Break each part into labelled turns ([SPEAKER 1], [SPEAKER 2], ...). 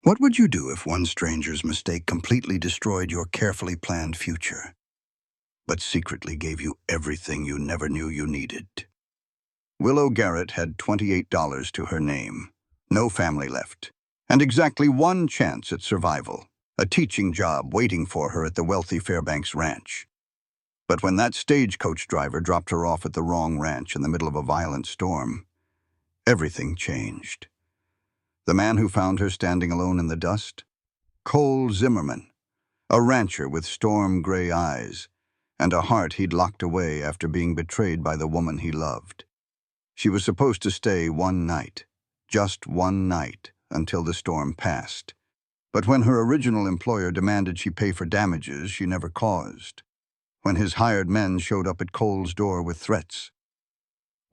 [SPEAKER 1] What would you do if one stranger's mistake completely destroyed your carefully planned future, but secretly gave you everything you never knew you needed? Willow Garrett had $28 to her name, no family left, and exactly one chance at survival, a teaching job waiting for her at the wealthy Fairbanks ranch. But when that stagecoach driver dropped her off at the wrong ranch in the middle of a violent storm, everything changed. The man who found her standing alone in the dust? Cole Zimmerman, a rancher with storm-gray eyes, and a heart he'd locked away after being betrayed by the woman he loved. She was supposed to stay one night, just one night, until the storm passed. But when her original employer demanded she pay for damages she never caused, when his hired men showed up at Cole's door with threats,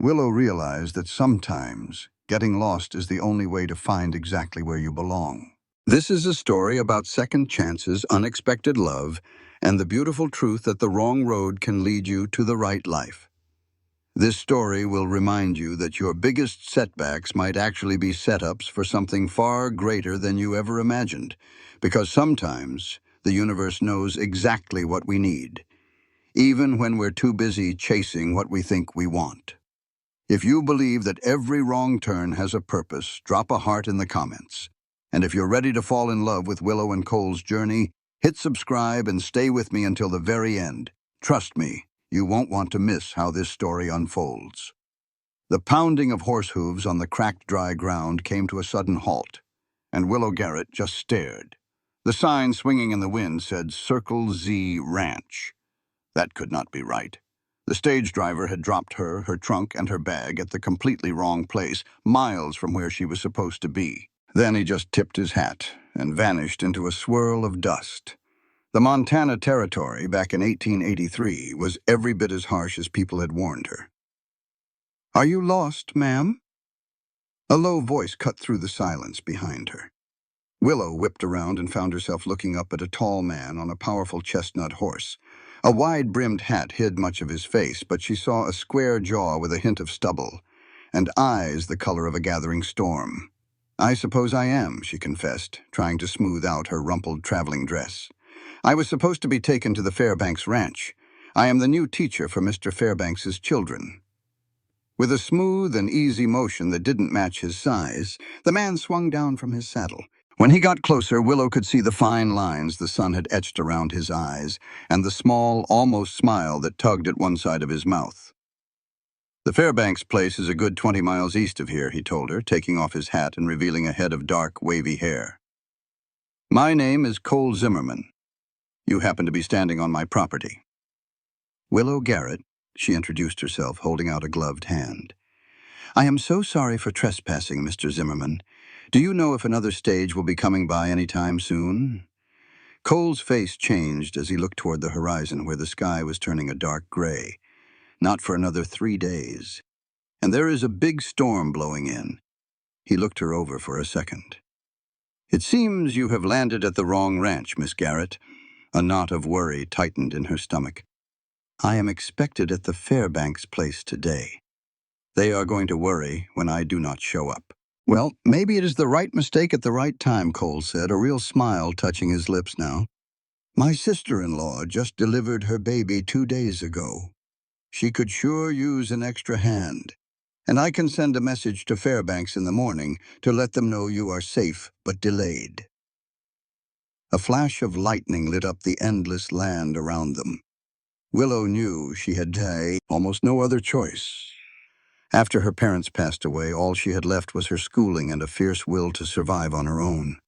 [SPEAKER 1] Willow realized that sometimes getting lost is the only way to find exactly where you belong. This is a story about second chances, unexpected love, and the beautiful truth that the wrong road can lead you to the right life. This story will remind you that your biggest setbacks might actually be setups for something far greater than you ever imagined, because sometimes the universe knows exactly what we need, even when we're too busy chasing what we think we want. If you believe that every wrong turn has a purpose, drop a heart in the comments. And if you're ready to fall in love with Willow and Cole's journey, hit subscribe and stay with me until the very end. Trust me, you won't want to miss how this story unfolds. The pounding of horse hooves on the cracked, dry ground came to a sudden halt, and Willow Garrett just stared. The sign swinging in the wind said Circle Z Ranch. That could not be right. The stage driver had dropped her, her trunk, and her bag at the completely wrong place, miles from where she was supposed to be. Then he just tipped his hat and vanished into a swirl of dust. The Montana Territory, back in 1883, was every bit as harsh as people had warned her. "Are you lost, ma'am?" A low voice cut through the silence behind her. Willow whipped around and found herself looking up at a tall man on a powerful chestnut horse. A wide-brimmed hat hid much of his face, but she saw a square jaw with a hint of stubble, and eyes the color of a gathering storm. "I suppose I am," she confessed, trying to smooth out her rumpled traveling dress. "I was supposed to be taken to the Fairbanks ranch. I am the new teacher for Mr. Fairbanks's children." With a smooth and easy motion that didn't match his size, the man swung down from his saddle. When he got closer, Willow could see the fine lines the sun had etched around his eyes, and the small, almost smile that tugged at one side of his mouth. "The Fairbanks place is a good 20 miles east of here," he told her, taking off his hat and revealing a head of dark, wavy hair. "My name is Cole Zimmerman. You happen to be standing on my property." "Willow Garrett," she introduced herself, holding out a gloved hand. "I am so sorry for trespassing, Mr. Zimmerman. Do you know if another stage will be coming by any time soon?" Cole's face changed as he looked toward the horizon where the sky was turning a dark gray. "Not for another 3 days. And there is a big storm blowing in." He looked her over for a second. "It seems you have landed at the wrong ranch, Miss Garrett." A knot of worry tightened in her stomach. "I am expected at the Fairbanks place today. They are going to worry when I do not show up." "Well, maybe it is the right mistake at the right time," Cole said, a real smile touching his lips now. "My sister-in-law just delivered her baby 2 days ago. She could sure use an extra hand. And I can send a message to Fairbanks in the morning to let them know you are safe but delayed." A flash of lightning lit up the endless land around them. Willow knew she had almost no other choice. After her parents passed away, all she had left was her schooling and a fierce will to survive on her own.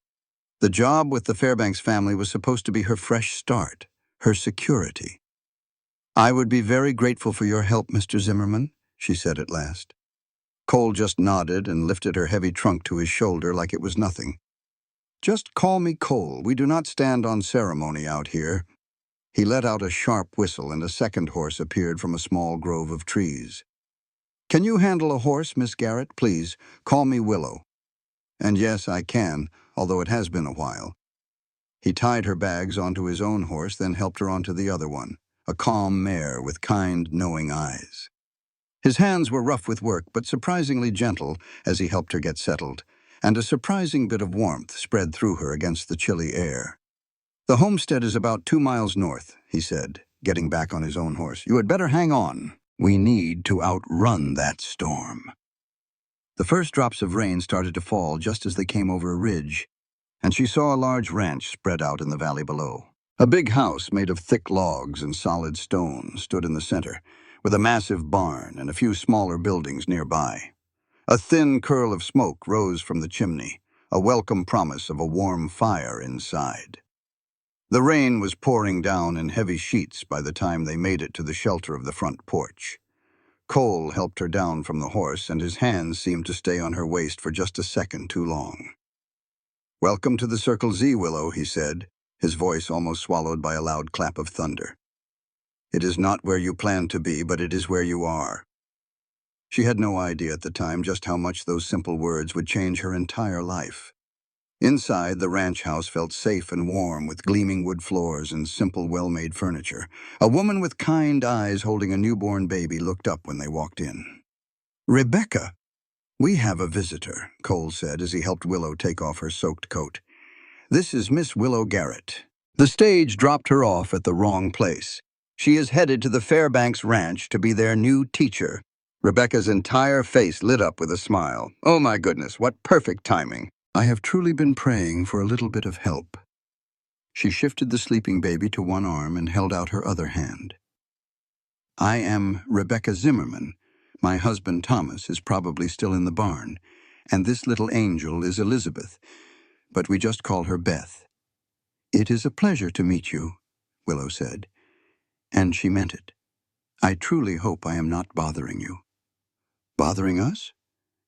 [SPEAKER 1] The job with the Fairbanks family was supposed to be her fresh start, her security. "I would be very grateful for your help, Mr. Zimmerman," she said at last. Cole just nodded and lifted her heavy trunk to his shoulder like it was nothing. "Just call me Cole. We do not stand on ceremony out here." He let out a sharp whistle and a second horse appeared from a small grove of trees. "Can you handle a horse, Miss Garrett? Please, call me Willow." "And yes, I can, although it has been a while." He tied her bags onto his own horse, then helped her onto the other one, a calm mare with kind, knowing eyes. His hands were rough with work, but surprisingly gentle as he helped her get settled. and a surprising bit of warmth spread through her against the chilly air. "The homestead is about 2 miles north," he said, getting back on his own horse. "You had better hang on. We need to outrun that storm." The first drops of rain started to fall just as they came over a ridge, and she saw a large ranch spread out in the valley below. A big house made of thick logs and solid stone stood in the center, with a massive barn and a few smaller buildings nearby. A thin curl of smoke rose from the chimney, a welcome promise of a warm fire inside. The rain was pouring down in heavy sheets by the time they made it to the shelter of the front porch. Cole helped her down from the horse, and his hands seemed to stay on her waist for just a second too long. "Welcome to the Circle Z, Willow," he said, his voice almost swallowed by a loud clap of thunder. "It is not where you planned to be, but it is where you are." She had no idea at the time just how much those simple words would change her entire life. Inside, the ranch house felt safe and warm, with gleaming wood floors and simple, well-made furniture. A woman with kind eyes holding a newborn baby looked up when they walked in. "Rebecca, we have a visitor," Cole said as he helped Willow take off her soaked coat. "This is Miss Willow Garrett." The stage dropped her off at the wrong place. She is headed to the Fairbanks Ranch to be their new teacher. Rebecca's entire face lit up with a smile. "Oh my goodness, what perfect timing. I have truly been praying for a little bit of help." She shifted the sleeping baby to one arm and held out her other hand. "I am Rebecca Zimmerman. My husband Thomas is probably still in the barn, and this little angel is Elizabeth, but we just call her Beth." "It is a pleasure to meet you," Willow said, and she meant it. "I truly hope I am not bothering you." "Bothering us?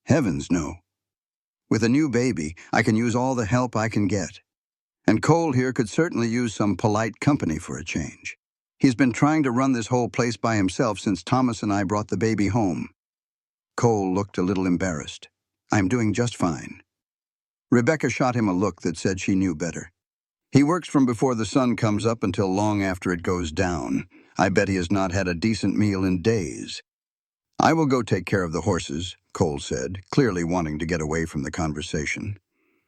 [SPEAKER 1] Heavens, no. With a new baby, I can use all the help I can get. And Cole here could certainly use some polite company for a change. He's been trying to run this whole place by himself since Thomas and I brought the baby home." Cole looked a little embarrassed. "I'm doing just fine." Rebecca shot him a look that said she knew better. "He works from before the sun comes up until long after it goes down. I bet he has not had a decent meal in days." "I will go take care of the horses," Cole said, clearly wanting to get away from the conversation.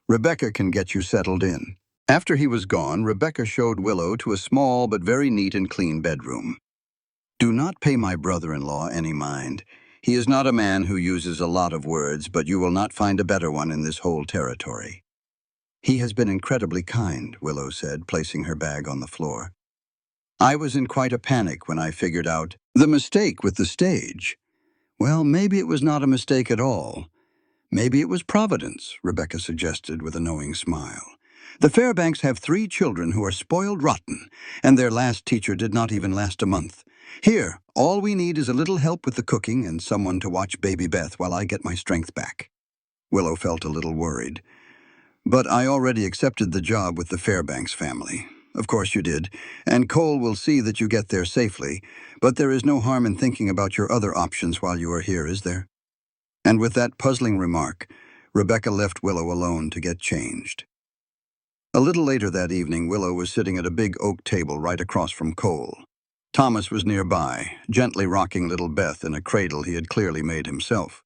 [SPEAKER 1] "Rebecca can get you settled in." After he was gone, Rebecca showed Willow to a small but very neat and clean bedroom. "Do not pay my brother-in-law any mind. He is not a man who uses a lot of words, but you will not find a better one in this whole territory." "He has been incredibly kind," Willow said, placing her bag on the floor. "I was in quite a panic when I figured out the mistake with the stage." "Well, maybe it was not a mistake at all. Maybe it was Providence," Rebecca suggested with a knowing smile. "The Fairbanks have 3 children who are spoiled rotten, and their last teacher did not even last a month. Here, all we need is a little help with the cooking and someone to watch baby Beth while I get my strength back." Willow felt a little worried. "But I already accepted the job with the Fairbanks family." "Of course you did, and Cole will see that you get there safely, but there is no harm in thinking about your other options while you are here, is there?" And with that puzzling remark, Rebecca left Willow alone to get changed. A little later that evening, Willow was sitting at a big oak table right across from Cole. Thomas was nearby, gently rocking little Beth in a cradle he had clearly made himself.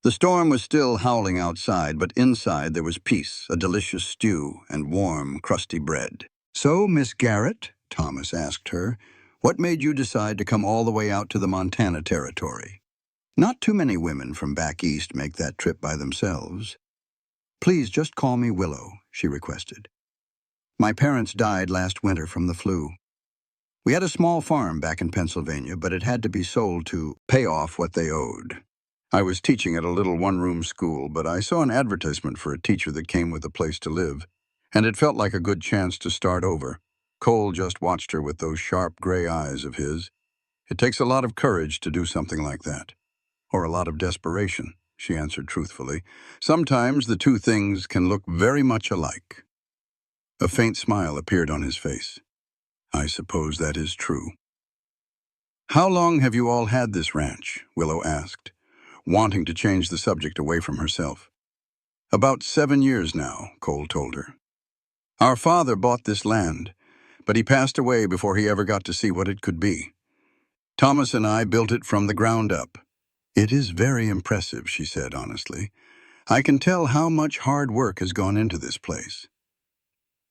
[SPEAKER 1] The storm was still howling outside, but inside there was peace, a delicious stew, and warm, crusty bread. "So, Miss Garrett," Thomas asked her, "what made you decide to come all the way out to the Montana territory? Not too many women from back east make that trip by themselves." "Please just call me Willow," she requested. "My parents died last winter from the flu. We had a small farm back in Pennsylvania, but it had to be sold to pay off what they owed. I was teaching at a little one-room school, but I saw an advertisement for a teacher that came with a place to live, and it felt like a good chance to start over." Cole just watched her with those sharp gray eyes of his. "It takes a lot of courage to do something like that. Or a lot of desperation," she answered truthfully. "Sometimes the two things can look very much alike." A faint smile appeared on his face. "I suppose that is true." "How long have you all had this ranch?" Willow asked, wanting to change the subject away from herself. "About 7 years now," Cole told her. "Our father bought this land, but he passed away before he ever got to see what it could be. Thomas and I built it from the ground up." "It is very impressive," she said honestly. I can tell how much hard work has gone into this place.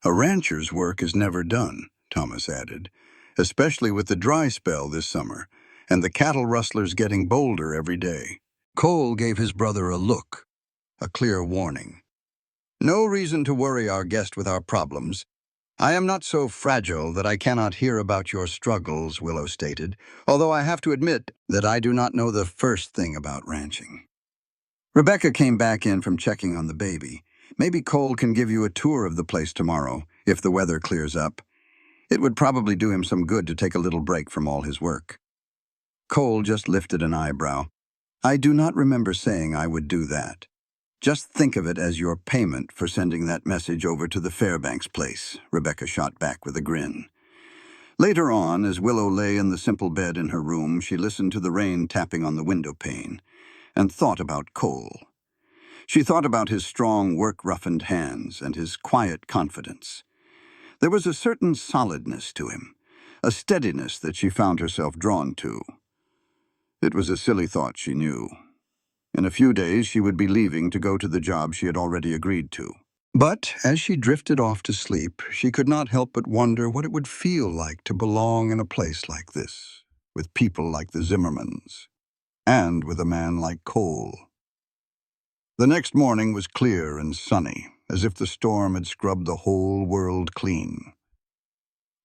[SPEAKER 1] A rancher's work is never done, Thomas added, especially with the dry spell this summer and the cattle rustlers getting bolder every day. Cole gave his brother a look, a clear warning. No reason to worry our guest with our problems. I am not so fragile that I cannot hear about your struggles, Willow stated, although I have to admit that I do not know the first thing about ranching. Rebecca came back in from checking on the baby. Maybe Cole can give you a tour of the place tomorrow, if the weather clears up. It would probably do him some good to take a little break from all his work. Cole just lifted an eyebrow. I do not remember saying I would do that. Just think of it as your payment for sending that message over to the Fairbanks place, Rebecca shot back with a grin. Later on, as Willow lay in the simple bed in her room, she listened to the rain tapping on the window pane and thought about Cole. She thought about his strong, work-roughened hands and his quiet confidence. There was a certain solidness to him, a steadiness that she found herself drawn to. It was a silly thought, she knew. In a few days, she would be leaving to go to the job she had already agreed to. But as she drifted off to sleep, she could not help but wonder what it would feel like to belong in a place like this, with people like the Zimmermans, and with a man like Cole. The next morning was clear and sunny, as if the storm had scrubbed the whole world clean.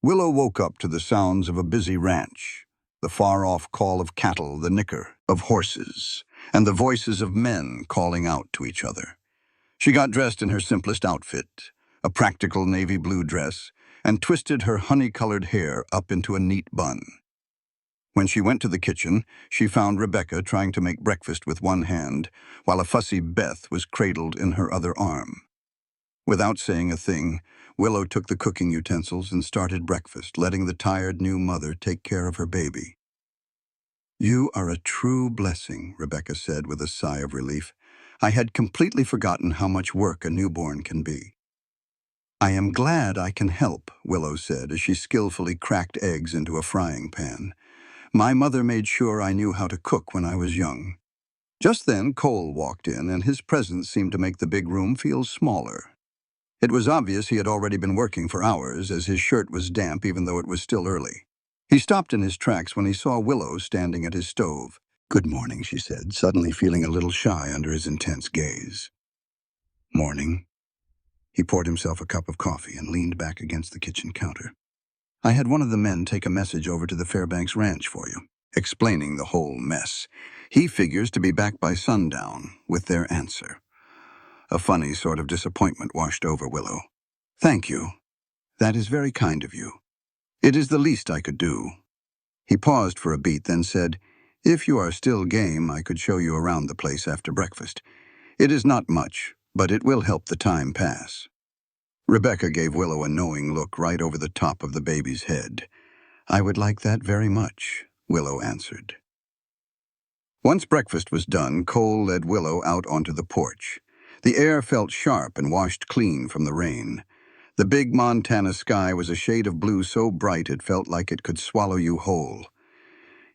[SPEAKER 1] Willow woke up to the sounds of a busy ranch, the far-off call of cattle, the nicker of horses, and the voices of men calling out to each other. She got dressed in her simplest outfit, a practical navy blue dress, and twisted her honey-colored hair up into a neat bun. When she went to the kitchen, she found Rebecca trying to make breakfast with one hand, while a fussy Beth was cradled in her other arm. Without saying a thing, Willow took the cooking utensils and started breakfast, letting the tired new mother take care of her baby. You are a true blessing, Rebecca said with a sigh of relief. I had completely forgotten how much work a newborn can be. I am glad I can help, Willow said as she skillfully cracked eggs into a frying pan. My mother made sure I knew how to cook when I was young. Just then, Cole walked in, and his presence seemed to make the big room feel smaller. It was obvious he had already been working for hours, as his shirt was damp even though it was still early. He stopped in his tracks when he saw Willow standing at his stove. Good morning, she said, suddenly feeling a little shy under his intense gaze. Morning. He poured himself a cup of coffee and leaned back against the kitchen counter. I had one of the men take a message over to the Fairbanks Ranch for you, explaining the whole mess. He figures to be back by sundown with their answer. A funny sort of disappointment washed over Willow. Thank you. That is very kind of you. It is the least I could do. He paused for a beat, then said, If you are still game, I could show you around the place after breakfast. It is not much, but it will help the time pass. Rebecca gave Willow a knowing look right over the top of the baby's head. I would like that very much, Willow answered. Once breakfast was done, Cole led Willow out onto the porch. The air felt sharp and washed clean from the rain. The big Montana sky was a shade of blue so bright it felt like it could swallow you whole.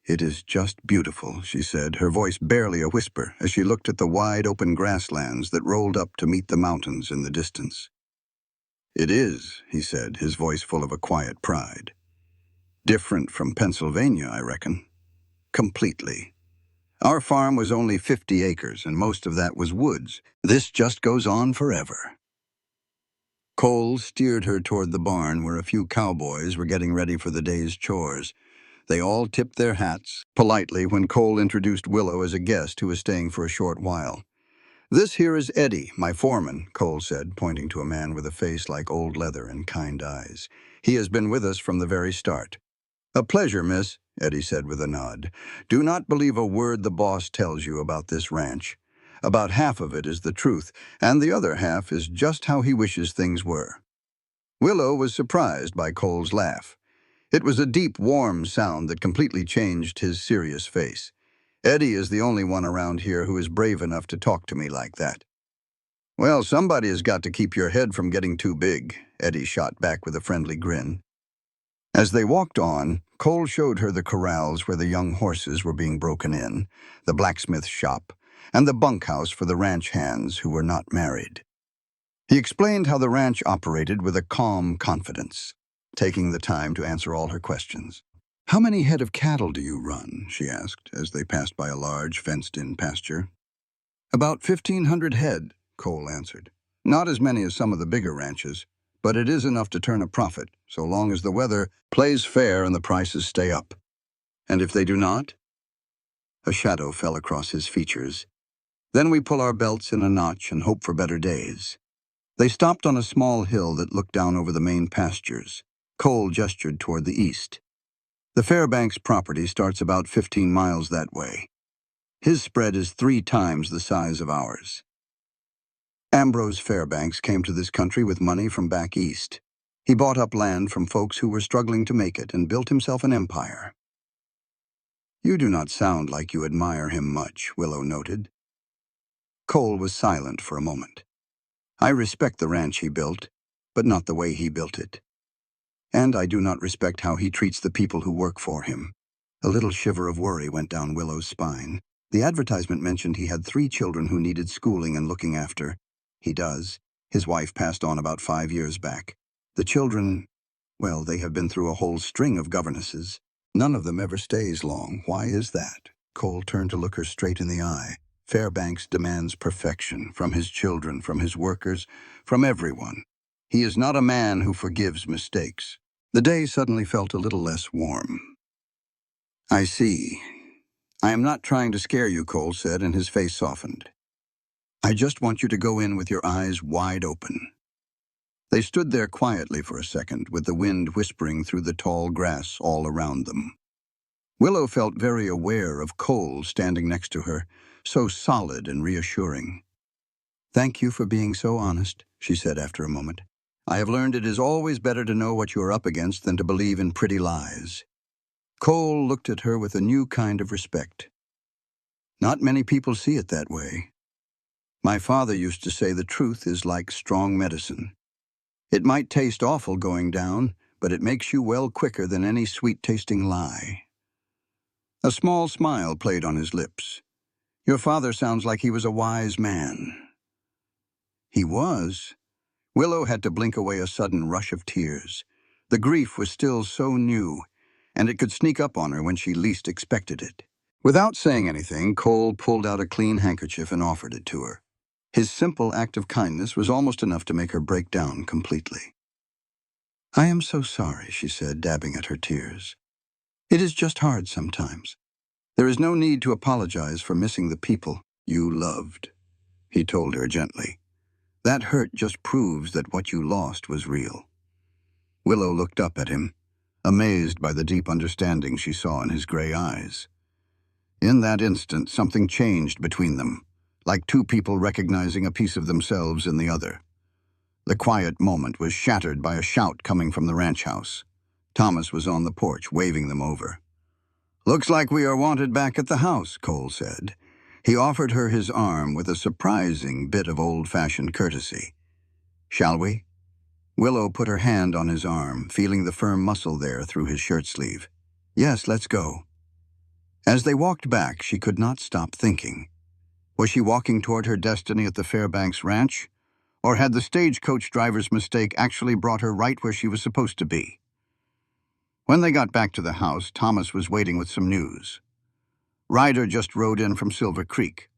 [SPEAKER 1] It is just beautiful, she said, her voice barely a whisper, as she looked at the wide open grasslands that rolled up to meet the mountains in the distance. It is, he said, his voice full of a quiet pride. Different from Pennsylvania, I reckon. Completely. Our farm was only 50 acres, and most of that was woods. This just goes on forever. Cole steered her toward the barn where a few cowboys were getting ready for the day's chores. They all tipped their hats politely when Cole introduced Willow as a guest who was staying for a short while. This here is Eddie, my foreman, Cole said, pointing to a man with a face like old leather and kind eyes. He has been with us from the very start. A pleasure, miss, Eddie said with a nod. Do not believe a word the boss tells you about this ranch. About half of it is the truth, and the other half is just how he wishes things were. Willow was surprised by Cole's laugh. It was a deep, warm sound that completely changed his serious face. Eddie is the only one around here who is brave enough to talk to me like that. Well, somebody has got to keep your head from getting too big, Eddie shot back with a friendly grin. As they walked on, Cole showed her the corrals where the young horses were being broken in, the blacksmith shop, and the bunkhouse for the ranch hands who were not married. He explained how the ranch operated with a calm confidence, taking the time to answer all her questions. "How many head of cattle do you run?" she asked, as they passed by a large, fenced-in pasture. "About 1,500 head," Cole answered. "Not as many as some of the bigger ranches, but it is enough to turn a profit, so long as the weather plays fair and the prices stay up. And if they do not?" A shadow fell across his features. "Then we pull our belts in a notch and hope for better days." They stopped on a small hill that looked down over the main pastures. Cole gestured toward the east. "The Fairbanks property starts about 15 miles that way. His spread is 3 times the size of ours." Ambrose Fairbanks came to this country with money from back east. He bought up land from folks who were struggling to make it and built himself an empire. "You do not sound like you admire him much," Willow noted. Cole was silent for a moment. "I respect the ranch he built, but not the way he built it. And I do not respect how he treats the people who work for him." A little shiver of worry went down Willow's spine. The advertisement mentioned he had 3 children who needed schooling and looking after. He does. His wife passed on about 5 years back. The children, well, they have been through a whole string of governesses. None of them ever stays long. Why is that? Cole turned to look her straight in the eye. Fairbanks demands perfection from his children, from his workers, from everyone. He is not a man who forgives mistakes. The day suddenly felt a little less warm. "I see. I am not trying to scare you," Cole said, and his face softened. "I just want you to go in with your eyes wide open." They stood there quietly for a second, with the wind whispering through the tall grass all around them. Willow felt very aware of Cole standing next to her, so solid and reassuring. "Thank you for being so honest," she said after a moment. "I have learned it is always better to know what you are up against than to believe in pretty lies." Cole looked at her with a new kind of respect. "Not many people see it that way. My father used to say the truth is like strong medicine. It might taste awful going down, but it makes you well quicker than any sweet-tasting lie." A small smile played on his lips. "Your father sounds like he was a wise man." He was. Willow had to blink away a sudden rush of tears. The grief was still so new, and it could sneak up on her when she least expected it. Without saying anything, Cole pulled out a clean handkerchief and offered it to her. His simple act of kindness was almost enough to make her break down completely. "I am so sorry," she said, dabbing at her tears. "It is just hard sometimes. There is no need to apologize for missing the people you loved," he told her gently. "That hurt just proves that what you lost was real." Willow looked up at him, amazed by the deep understanding she saw in his gray eyes. In that instant, something changed between them, like 2 people recognizing a piece of themselves in the other. The quiet moment was shattered by a shout coming from the ranch house. Thomas was on the porch, waving them over. "Looks like we are wanted back at the house," Cole said. He offered her his arm with a surprising bit of old-fashioned courtesy. "Shall we?" Willow put her hand on his arm, feeling the firm muscle there through his shirt sleeve. "Yes, let's go." As they walked back, she could not stop thinking. Was she walking toward her destiny at the Fairbanks Ranch? Or had the stagecoach driver's mistake actually brought her right where she was supposed to be? When they got back to the house, Thomas was waiting with some news. "Ryder just rode in from Silver Creek.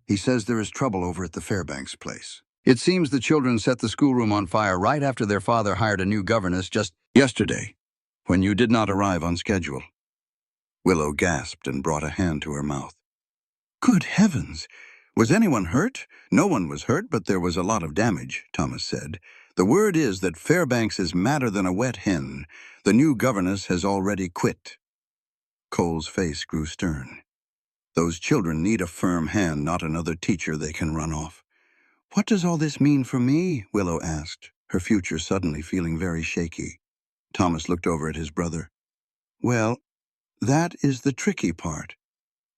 [SPEAKER 1] He says there is trouble over at the Fairbanks place. It seems the children set the schoolroom on fire right after their father hired a new governess just yesterday, when you did not arrive on schedule." Willow gasped and brought a hand to her mouth. "Good heavens! Was anyone hurt?" "No one was hurt, but there was a lot of damage," Thomas said. "The word is that Fairbanks is madder than a wet hen. The new governess has already quit." Cole's face grew stern. "Those children need a firm hand, not another teacher they can run off." "What does all this mean for me?" Willow asked, her future suddenly feeling very shaky. Thomas looked over at his brother. "Well, that is the tricky part.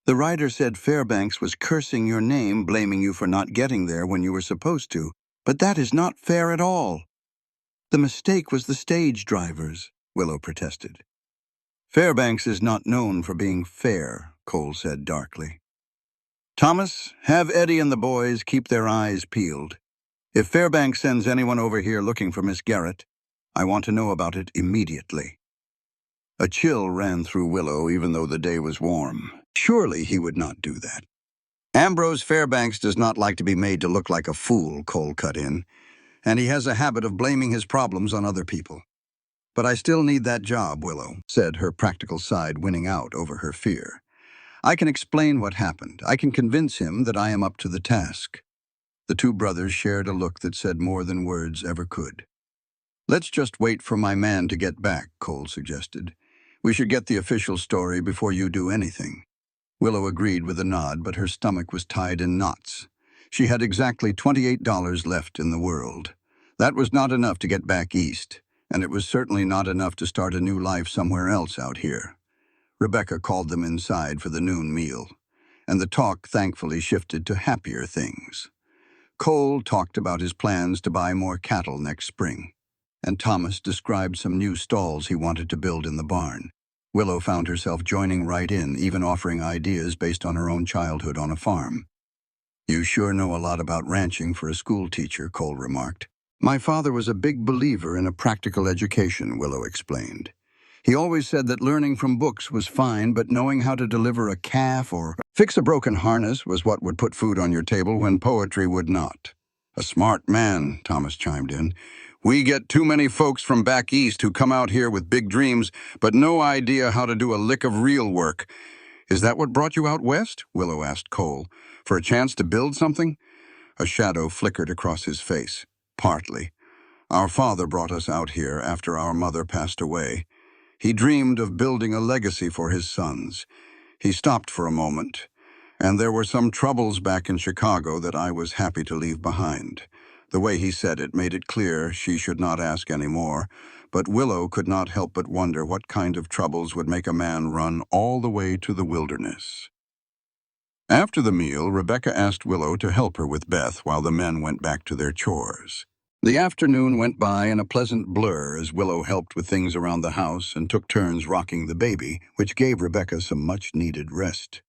[SPEAKER 1] The writer said Fairbanks was cursing your name, blaming you for not getting there when you were supposed to. But that is not fair at all." "The mistake was the stage driver's," Willow protested. "Fairbanks is not known for being fair," Cole said darkly. Thomas, have Eddie and the boys keep their eyes peeled. If Fairbanks sends anyone over here looking for Miss Garrett, I want to know about it immediately." A chill ran through Willow even though the day was warm. Surely he would not do that. "Ambrose Fairbanks does not like to be made to look like a fool," Cole cut in, "and he has a habit of blaming his problems on other people. But I still need that job," Willow said, her practical side winning out over her fear. "I can explain what happened. I can convince him that I am up to the task." The two brothers shared a look that said more than words ever could. "Let's just wait for my man to get back," Cole suggested. "We should get the official story before you do anything." Willow agreed with a nod, but her stomach was tied in knots. She had exactly $28 left in the world. That was not enough to get back east, and it was certainly not enough to start a new life somewhere else out here. Rebecca called them inside for the noon meal, and the talk thankfully shifted to happier things. Cole talked about his plans to buy more cattle next spring, and Thomas described some new stalls he wanted to build in the barn. Willow found herself joining right in, even offering ideas based on her own childhood on a farm. "You sure know a lot about ranching for a school teacher," Cole remarked. "My father was a big believer in a practical education," Willow explained. "He always said that learning from books was fine, but knowing how to deliver a calf or fix a broken harness was what would put food on your table when poetry would not." "A smart man," Thomas chimed in. "We get too many folks from back east who come out here with big dreams, but no idea how to do a lick of real work." "Is that what brought you out west?" Willow asked Cole. "For a chance to build something?" A shadow flickered across his face. "Partly. Our father brought us out here after our mother passed away. He dreamed of building a legacy for his sons. He stopped for a moment, and there were some troubles back in Chicago that I was happy to leave behind." The way he said it made it clear she should not ask any more, but Willow could not help but wonder what kind of troubles would make a man run all the way to the wilderness. After the meal, Rebecca asked Willow to help her with Beth while the men went back to their chores. The afternoon went by in a pleasant blur as Willow helped with things around the house and took turns rocking the baby, which gave Rebecca some much-needed rest.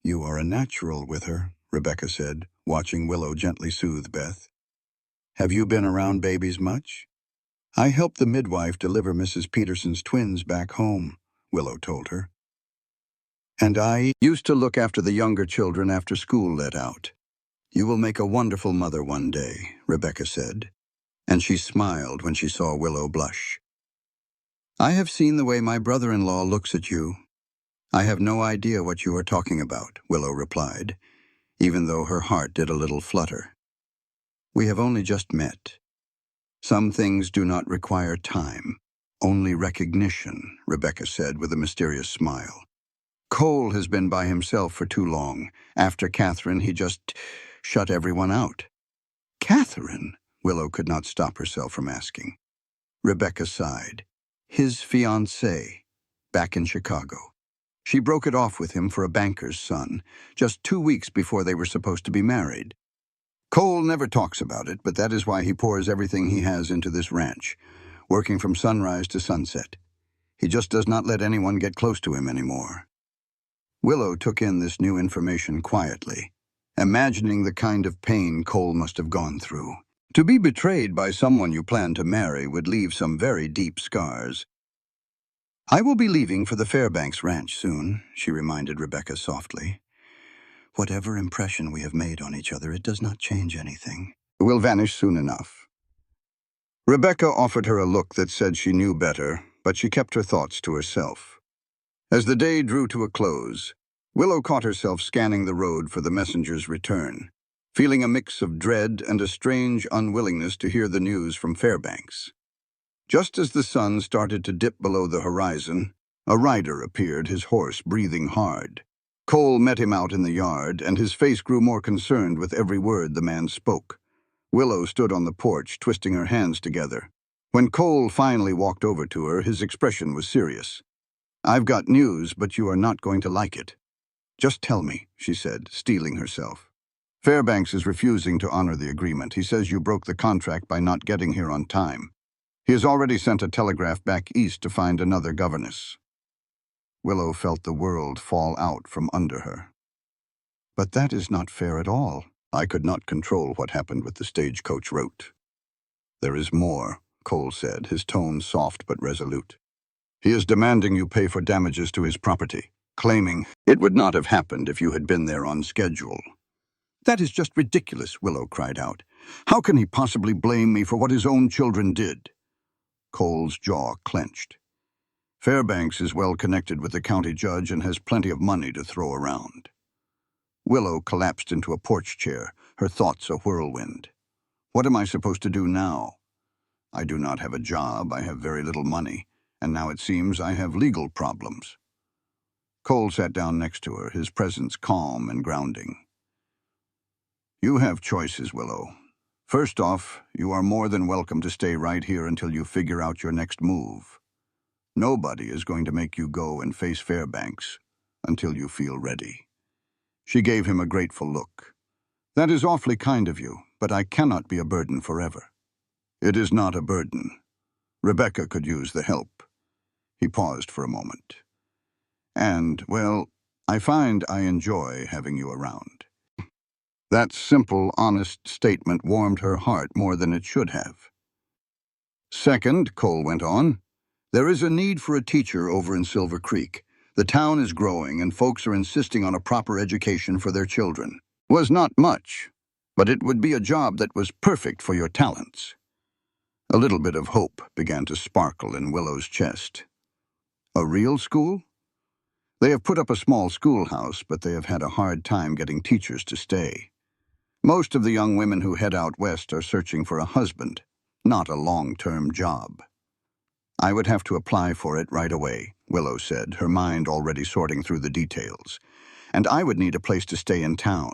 [SPEAKER 1] "You are a natural with her," Rebecca said, watching Willow gently soothe Beth. "Have you been around babies much?" "I helped the midwife deliver Mrs. Peterson's twins back home," Willow told her. "And I used to look after the younger children after school let out." "You will make a wonderful mother one day," Rebecca said, and she smiled when she saw Willow blush. "I have seen the way my brother-in-law looks at you." "I have no idea what you are talking about," Willow replied, even though her heart did a little flutter. "We have only just met. Some things do not require time, only recognition," Rebecca said with a mysterious smile. "Cole has been by himself for too long. After Catherine, he just shut everyone out." "Catherine?" Willow could not stop herself from asking. Rebecca sighed. "His fiancée, back in Chicago. She broke it off with him for a banker's son, just 2 weeks before they were supposed to be married. Cole never talks about it, but that is why he pours everything he has into this ranch, working from sunrise to sunset. He just does not let anyone get close to him anymore." Willow took in this new information quietly, imagining the kind of pain Cole must have gone through. To be betrayed by someone you plan to marry would leave some very deep scars. "I will be leaving for the Fairbanks ranch soon," she reminded Rebecca softly. "Whatever impression we have made on each other, it does not change anything. It will vanish soon enough." Rebecca offered her a look that said she knew better, but she kept her thoughts to herself. As the day drew to a close, Willow caught herself scanning the road for the messenger's return, feeling a mix of dread and a strange unwillingness to hear the news from Fairbanks. Just as the sun started to dip below the horizon, a rider appeared, his horse breathing hard. Cole met him out in the yard, and his face grew more concerned with every word the man spoke. Willow stood on the porch, twisting her hands together. When Cole finally walked over to her, his expression was serious. "I've got news, but you are not going to like it." "Just tell me," she said, steeling herself. "Fairbanks is refusing to honor the agreement. He says you broke the contract by not getting here on time. He has already sent a telegraph back east to find another governess." Willow felt the world fall out from under her. But that is not fair at all. I could not control what happened with the stagecoach route. There is more, Cole said, his tone soft but resolute. He is demanding you pay for damages to his property, claiming it would not have happened if you had been there on schedule. That is just ridiculous, Willow cried out. How can he possibly blame me for what his own children did? Cole's jaw clenched. Fairbanks is well connected with the county judge and has plenty of money to throw around. Willow collapsed into a porch chair, her thoughts a whirlwind. What am I supposed to do now? I do not have a job, I have very little money, and now it seems I have legal problems. Cole sat down next to her, his presence calm and grounding. You have choices, Willow. First off, you are more than welcome to stay right here until you figure out your next move. Nobody is going to make you go and face Fairbanks until you feel ready. She gave him a grateful look. That is awfully kind of you, but I cannot be a burden forever. It is not a burden. Rebecca could use the help. He paused for a moment. And, well, I find I enjoy having you around. That simple, honest statement warmed her heart more than it should have. Second, Cole went on, there is a need for a teacher over in Silver Creek. The town is growing and folks are insisting on a proper education for their children. Was not much, but it would be a job that was perfect for your talents. A little bit of hope began to sparkle in Willow's chest. A real school? They have put up a small schoolhouse, but they have had a hard time getting teachers to stay. Most of the young women who head out west are searching for a husband, not a long-term job. I would have to apply for it right away, Willow said, her mind already sorting through the details. And I would need a place to stay in town.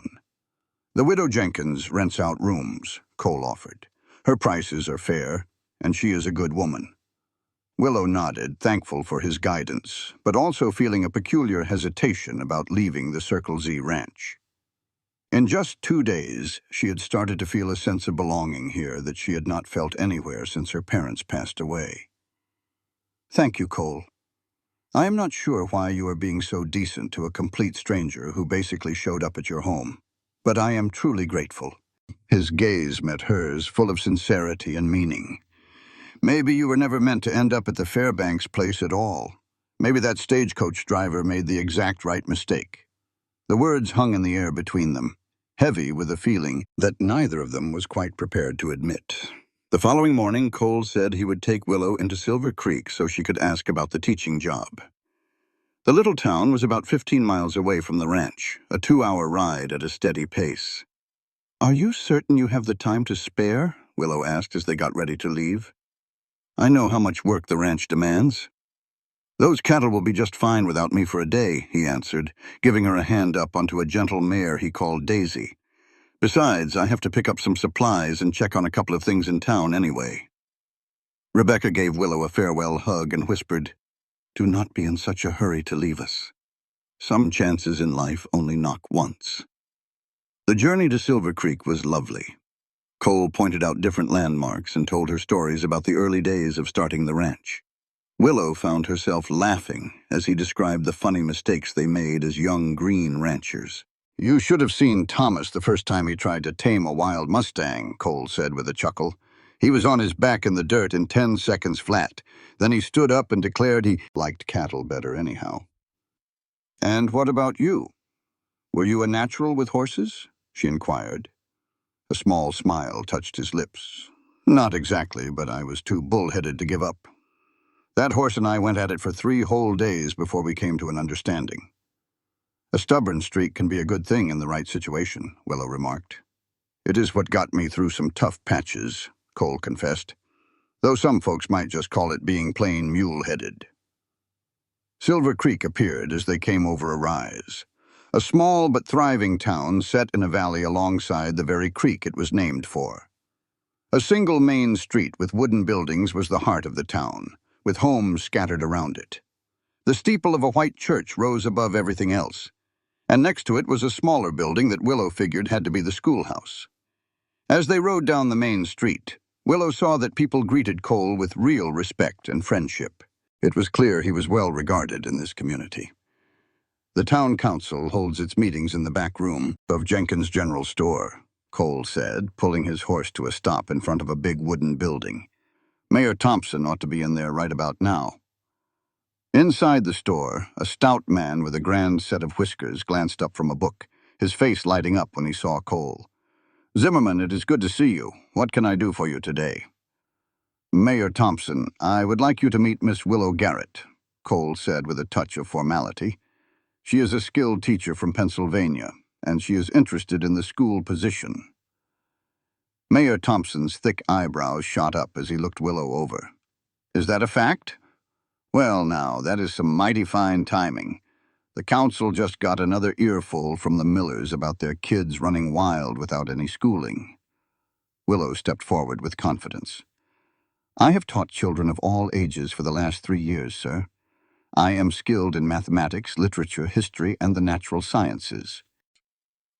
[SPEAKER 1] The widow Jenkins rents out rooms, Cole offered. Her prices are fair, and she is a good woman. Willow nodded, thankful for his guidance, but also feeling a peculiar hesitation about leaving the Circle Z ranch. In just 2 days, she had started to feel a sense of belonging here that she had not felt anywhere since her parents passed away. Thank you, Cole. I am not sure why you are being so decent to a complete stranger who basically showed up at your home, but I am truly grateful. His gaze met hers, full of sincerity and meaning. Maybe you were never meant to end up at the Fairbanks place at all. Maybe that stagecoach driver made the exact right mistake. The words hung in the air between them, heavy with a feeling that neither of them was quite prepared to admit. The following morning, Cole said he would take Willow into Silver Creek so she could ask about the teaching job. The little town was about 15 miles away from the ranch, a 2-hour ride at a steady pace. Are you certain you have the time to spare? Willow asked as they got ready to leave. I know how much work the ranch demands. Those cattle will be just fine without me for a day, he answered, giving her a hand up onto a gentle mare he called Daisy. Besides, I have to pick up some supplies and check on a couple of things in town anyway. Rebecca gave Willow a farewell hug and whispered, Do not be in such a hurry to leave us. Some chances in life only knock once. The journey to Silver Creek was lovely. Cole pointed out different landmarks and told her stories about the early days of starting the ranch. Willow found herself laughing as he described the funny mistakes they made as young green ranchers. You should have seen Thomas the first time he tried to tame a wild Mustang, Cole said with a chuckle. He was on his back in the dirt in 10 seconds flat. Then he stood up and declared he liked cattle better anyhow. And what about you? Were you a natural with horses? She inquired. A small smile touched his lips. Not exactly, but I was too bullheaded to give up. That horse and I went at it for 3 whole days before we came to an understanding. A stubborn streak can be a good thing in the right situation, Willow remarked. It is what got me through some tough patches, Cole confessed, though some folks might just call it being plain mule-headed. Silver Creek appeared as they came over a rise, a small but thriving town set in a valley alongside the very creek it was named for. A single main street with wooden buildings was the heart of the town, with homes scattered around it. The steeple of a white church rose above everything else, and next to it was a smaller building that Willow figured had to be the schoolhouse. As they rode down the main street, Willow saw that people greeted Cole with real respect and friendship. It was clear he was well regarded in this community. The town council holds its meetings in the back room of Jenkins' General Store, Cole said, pulling his horse to a stop in front of a big wooden building. Mayor Thompson ought to be in there right about now. Inside the store, a stout man with a grand set of whiskers glanced up from a book, his face lighting up when he saw Cole. "Zimmerman, it is good to see you. What can I do for you today?" "Mayor Thompson, I would like you to meet Miss Willow Garrett," Cole said with a touch of formality. "She is a skilled teacher from Pennsylvania, and she is interested in the school position." Mayor Thompson's thick eyebrows shot up as he looked Willow over. "Is that a fact? Well, now, that is some mighty fine timing. The council just got another earful from the Millers about their kids running wild without any schooling." Willow stepped forward with confidence. "I have taught children of all ages for the last 3 years, sir. I am skilled in mathematics, literature, history, and the natural sciences."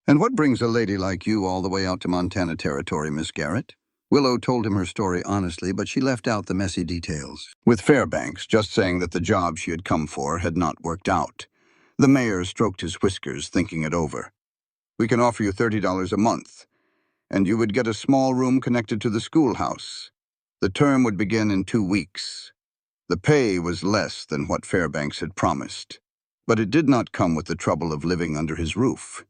[SPEAKER 1] "And what brings a lady like you all the way out to Montana Territory, Miss Garrett?" Willow told him her story honestly, but she left out the messy details, with Fairbanks just saying that the job she had come for had not worked out. The mayor stroked his whiskers, thinking it over. "We can offer you $30 a month, and you would get a small room connected to the schoolhouse. The term would begin in 2 weeks. The pay was less than what Fairbanks had promised, but it did not come with the trouble of living under his roof.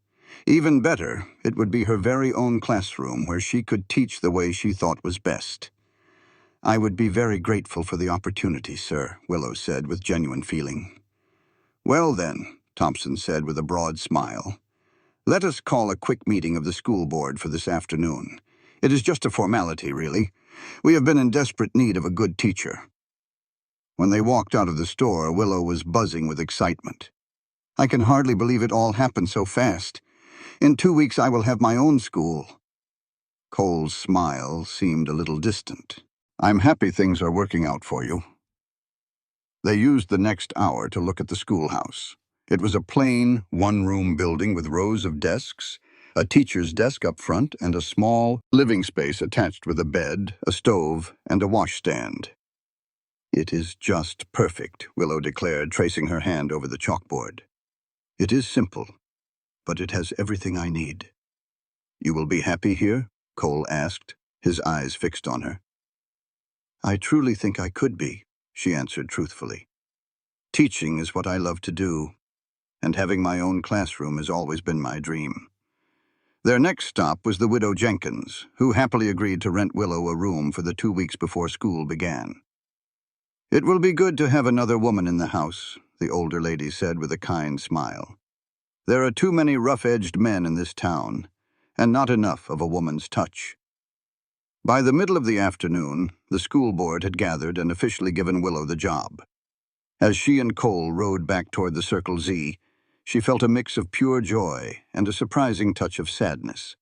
[SPEAKER 1] Even better, it would be her very own classroom where she could teach the way she thought was best." "I would be very grateful for the opportunity, sir," Willow said with genuine feeling. "Well then," Thompson said with a broad smile, "let us call a quick meeting of the school board for this afternoon. It is just a formality, really. We have been in desperate need of a good teacher." When they walked out of the store, Willow was buzzing with excitement. "I can hardly believe it all happened so fast. In 2 weeks I will have my own school." Cole's smile seemed a little distant. "I'm happy things are working out for you." They used the next hour to look at the schoolhouse. It was a plain, one-room building with rows of desks, a teacher's desk up front, and a small living space attached with a bed, a stove, and a washstand. "It is just perfect," Willow declared, tracing her hand over the chalkboard. "It is simple, but it has everything I need." "You will be happy here?" Cole asked, his eyes fixed on her. "I truly think I could be," she answered truthfully. "Teaching is what I love to do, and having my own classroom has always been my dream." Their next stop was the widow Jenkins, who happily agreed to rent Willow a room for the 2 weeks before school began. "It will be good to have another woman in the house," the older lady said with a kind smile. "There are too many rough-edged men in this town, and not enough of a woman's touch." By the middle of the afternoon, the school board had gathered and officially given Willow the job. As she and Cole rode back toward the Circle Z, she felt a mix of pure joy and a surprising touch of sadness.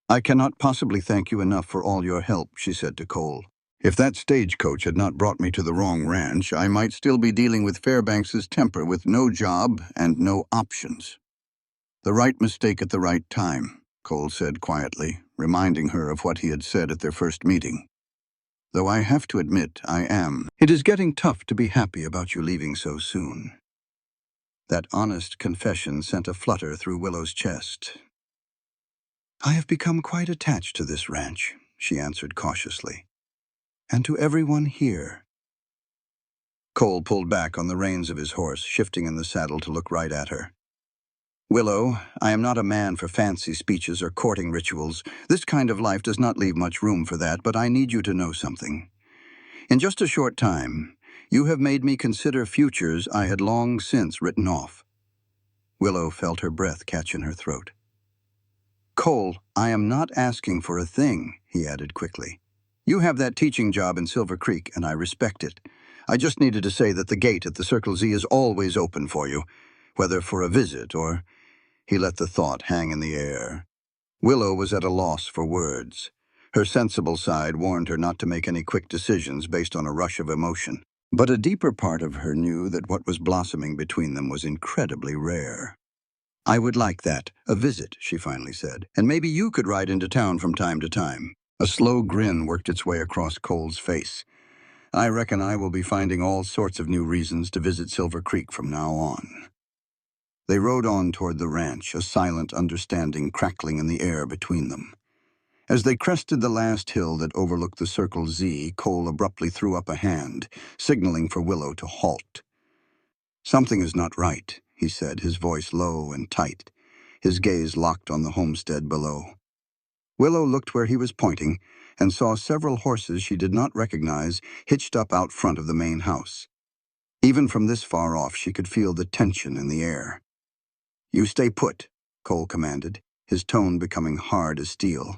[SPEAKER 1] "I cannot possibly thank you enough for all your help," she said to Cole. "If that stagecoach had not brought me to the wrong ranch, I might still be dealing with Fairbanks's temper with no job and no options." "The right mistake at the right time," Cole said quietly, reminding her of what he had said at their first meeting. "Though I have to admit, I am. It is getting tough to be happy about you leaving so soon." That honest confession sent a flutter through Willow's chest. "I have become quite attached to this ranch," she answered cautiously, "and to everyone here." Cole pulled back on the reins of his horse, shifting in the saddle to look right at her. "Willow, I am not a man for fancy speeches or courting rituals. This kind of life does not leave much room for that, but I need you to know something. In just a short time, you have made me consider futures I had long since written off." Willow felt her breath catch in her throat. "Cole, I am not asking for a thing," he added quickly. "You have that teaching job in Silver Creek, and I respect it. I just needed to say that the gate at the Circle Z is always open for you, whether for a visit or—" He let the thought hang in the air. Willow was at a loss for words. Her sensible side warned her not to make any quick decisions based on a rush of emotion. But a deeper part of her knew that what was blossoming between them was incredibly rare. "I would like that, a visit," she finally said, "and maybe you could ride into town from time to time." A slow grin worked its way across Cole's face. "I reckon I will be finding all sorts of new reasons to visit Silver Creek from now on." They rode on toward the ranch, a silent understanding crackling in the air between them. As they crested the last hill that overlooked the Circle Z, Cole abruptly threw up a hand, signaling for Willow to halt. "Something is not right," he said, his voice low and tight, his gaze locked on the homestead below. Willow looked where he was pointing and saw several horses she did not recognize hitched up out front of the main house. Even from this far off, she could feel the tension in the air. "You stay put," Cole commanded, his tone becoming hard as steel.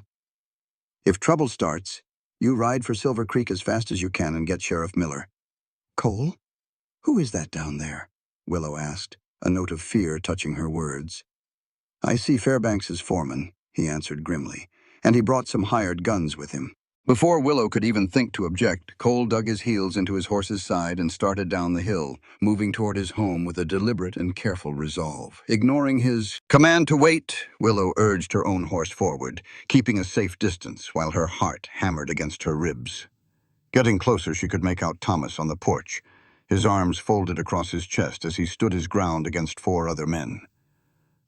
[SPEAKER 1] "If trouble starts, you ride for Silver Creek as fast as you can and get Sheriff Miller." "Cole? Who is that down there?" Willow asked, a note of fear touching her words. "I see Fairbanks's foreman," he answered grimly, "and he brought some hired guns with him." Before Willow could even think to object, Cole dug his heels into his horse's side and started down the hill, moving toward his home with a deliberate and careful resolve. Ignoring his command to wait, Willow urged her own horse forward, keeping a safe distance while her heart hammered against her ribs. Getting closer, she could make out Thomas on the porch, his arms folded across his chest as he stood his ground against 4 other men.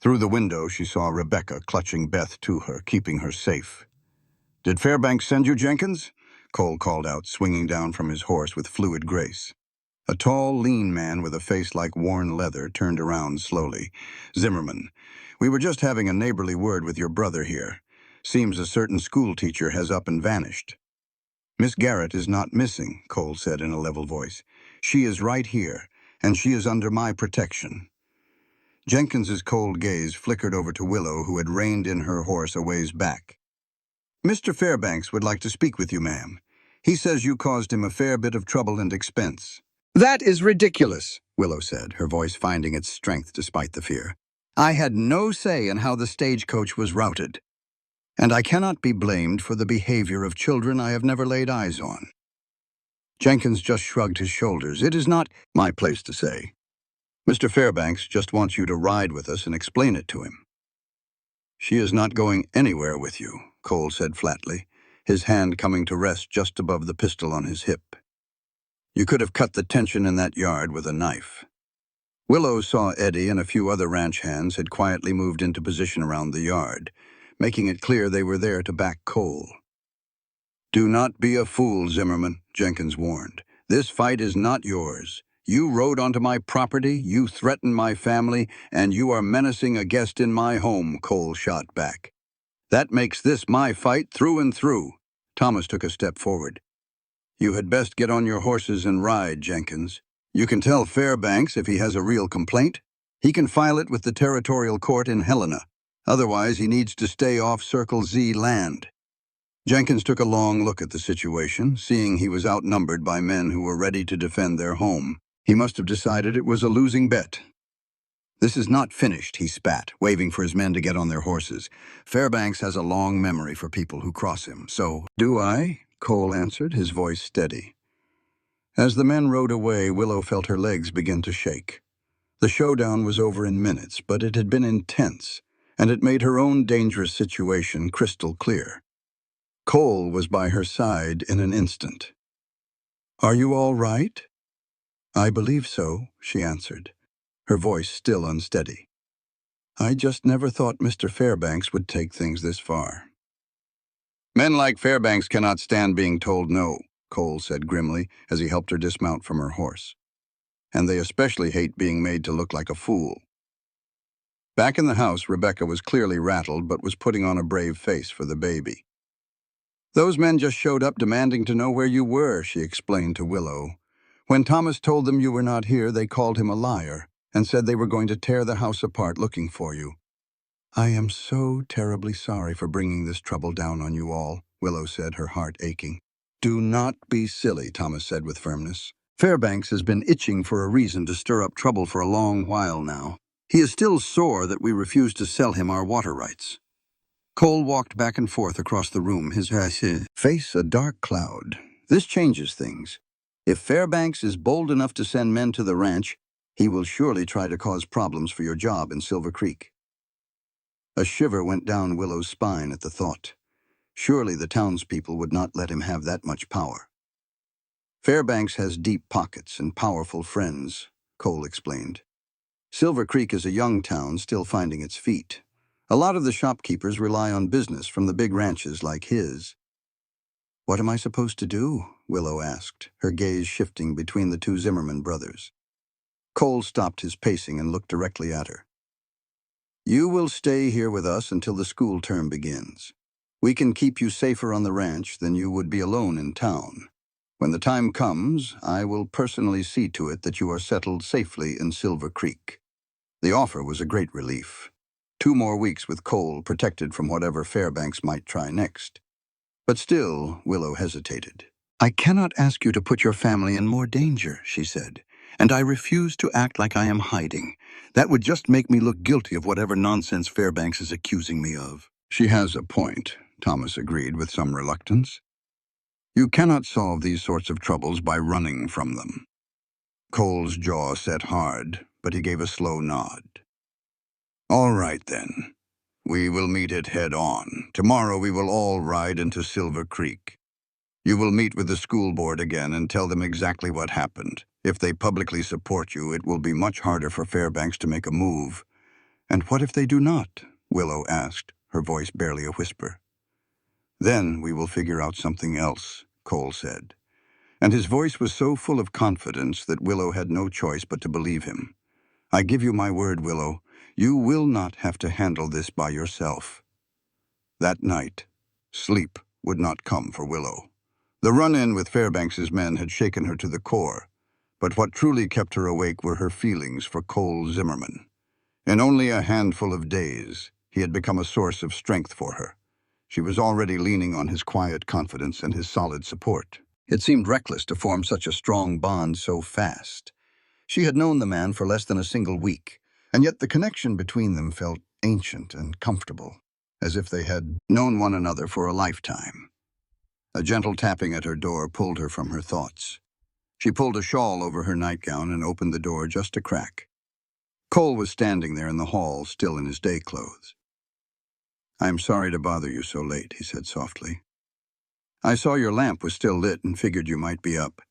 [SPEAKER 1] Through the window, she saw Rebecca clutching Beth to her, keeping her safe. "Did Fairbanks send you, Jenkins?" Cole called out, swinging down from his horse with fluid grace. A tall, lean man with a face like worn leather turned around slowly. "Zimmerman, we were just having a neighborly word with your brother here. Seems a certain school teacher has up and vanished." "Miss Garrett is not missing," Cole said in a level voice. "She is right here, and she is under my protection." Jenkins's cold gaze flickered over to Willow, who had reined in her horse a ways back. "Mr. Fairbanks would like to speak with you, ma'am. He says you caused him a fair bit of trouble and expense." "That is ridiculous," Willow said, her voice finding its strength despite the fear. "I had no say in how the stagecoach was routed, and I cannot be blamed for the behavior of children I have never laid eyes on." Jenkins just shrugged his shoulders. "It is not my place to say. Mr. Fairbanks just wants you to ride with us and explain it to him." "She is not going anywhere with you," Cole said flatly, his hand coming to rest just above the pistol on his hip. "You could have cut the tension in that yard with a knife." Willow saw Eddie and a few other ranch hands had quietly moved into position around the yard, making it clear they were there to back Cole. "Do not be a fool, Zimmerman," Jenkins warned. "This fight is not yours. You rode onto my property, you threatened my family, and you are menacing a guest in my home," Cole shot back. "That makes this my fight through and through." Thomas took a step forward. "You had best get on your horses and ride, Jenkins. You can tell Fairbanks if he has a real complaint. He can file it with the territorial court in Helena. Otherwise, he needs to stay off Circle Z land." Jenkins took a long look at the situation, seeing he was outnumbered by men who were ready to defend their home. He must have decided it was a losing bet. "This is not finished," he spat, waving for his men to get on their horses. "Fairbanks has a long memory for people who cross him, so—" "Do I?" Cole answered, his voice steady. As the men rode away, Willow felt her legs begin to shake. The showdown was over in minutes, but it had been intense, and it made her own dangerous situation crystal clear. Cole was by her side in an instant. "Are you all right?" "I believe so," she answered, her voice still unsteady. "I just never thought Mr. Fairbanks would take things this far." "Men like Fairbanks cannot stand being told no," Cole said grimly as he helped her dismount from her horse. "And they especially hate being made to look like a fool." Back in the house, Rebecca was clearly rattled but was putting on a brave face for the baby. "Those men just showed up demanding to know where you were," she explained to Willow. "When Thomas told them you were not here, they called him a liar and said they were going to tear the house apart looking for you." "I am so terribly sorry for bringing this trouble down on you all," Willow said, her heart aching. "Do not be silly," Thomas said with firmness. "Fairbanks has been itching for a reason to stir up trouble for a long while now. He is still sore that we refused to sell him our water rights." Cole walked back and forth across the room, his face a dark cloud. "This changes things. If Fairbanks is bold enough to send men to the ranch, he will surely try to cause problems for your job in Silver Creek." A shiver went down Willow's spine at the thought. Surely the townspeople would not let him have that much power. "Fairbanks has deep pockets and powerful friends," Cole explained. Silver Creek is a young town still finding its feet. A lot of the shopkeepers rely on business from the big ranches like his. What am I supposed to do? Willow asked, her gaze shifting between the two Zimmerman brothers. Cole stopped his pacing and looked directly at her. You will stay here with us until the school term begins. We can keep you safer on the ranch than you would be alone in town. When the time comes, I will personally see to it that you are settled safely in Silver Creek. The offer was a great relief. 2 more weeks with Cole protected from whatever Fairbanks might try next. But still, Willow hesitated. I cannot ask you to put your family in more danger, she said, and I refuse to act like I am hiding. That would just make me look guilty of whatever nonsense Fairbanks is accusing me of. She has a point, Thomas agreed with some reluctance. You cannot solve these sorts of troubles by running from them. Cole's jaw set hard, but he gave a slow nod. All right, then. We will meet it head on. Tomorrow we will all ride into Silver Creek. You will meet with the school board again and tell them exactly what happened. If they publicly support you, it will be much harder for Fairbanks to make a move. And what if they do not? Willow asked, her voice barely a whisper. Then we will figure out something else, Cole said. And his voice was so full of confidence that Willow had no choice but to believe him. I give you my word, Willow, you will not have to handle this by yourself. That night, sleep would not come for Willow. The run-in with Fairbanks's men had shaken her to the core, but what truly kept her awake were her feelings for Cole Zimmerman. In only a handful of days, he had become a source of strength for her. She was already leaning on his quiet confidence and his solid support. It seemed reckless to form such a strong bond so fast. She had known the man for less than a single week, and yet the connection between them felt ancient and comfortable, as if they had known one another for a lifetime. A gentle tapping at her door pulled her from her thoughts. She pulled a shawl over her nightgown and opened the door just a crack. Cole was standing there in the hall, still in his day clothes. I'm sorry to bother you so late, he said softly. I saw your lamp was still lit and figured you might be up.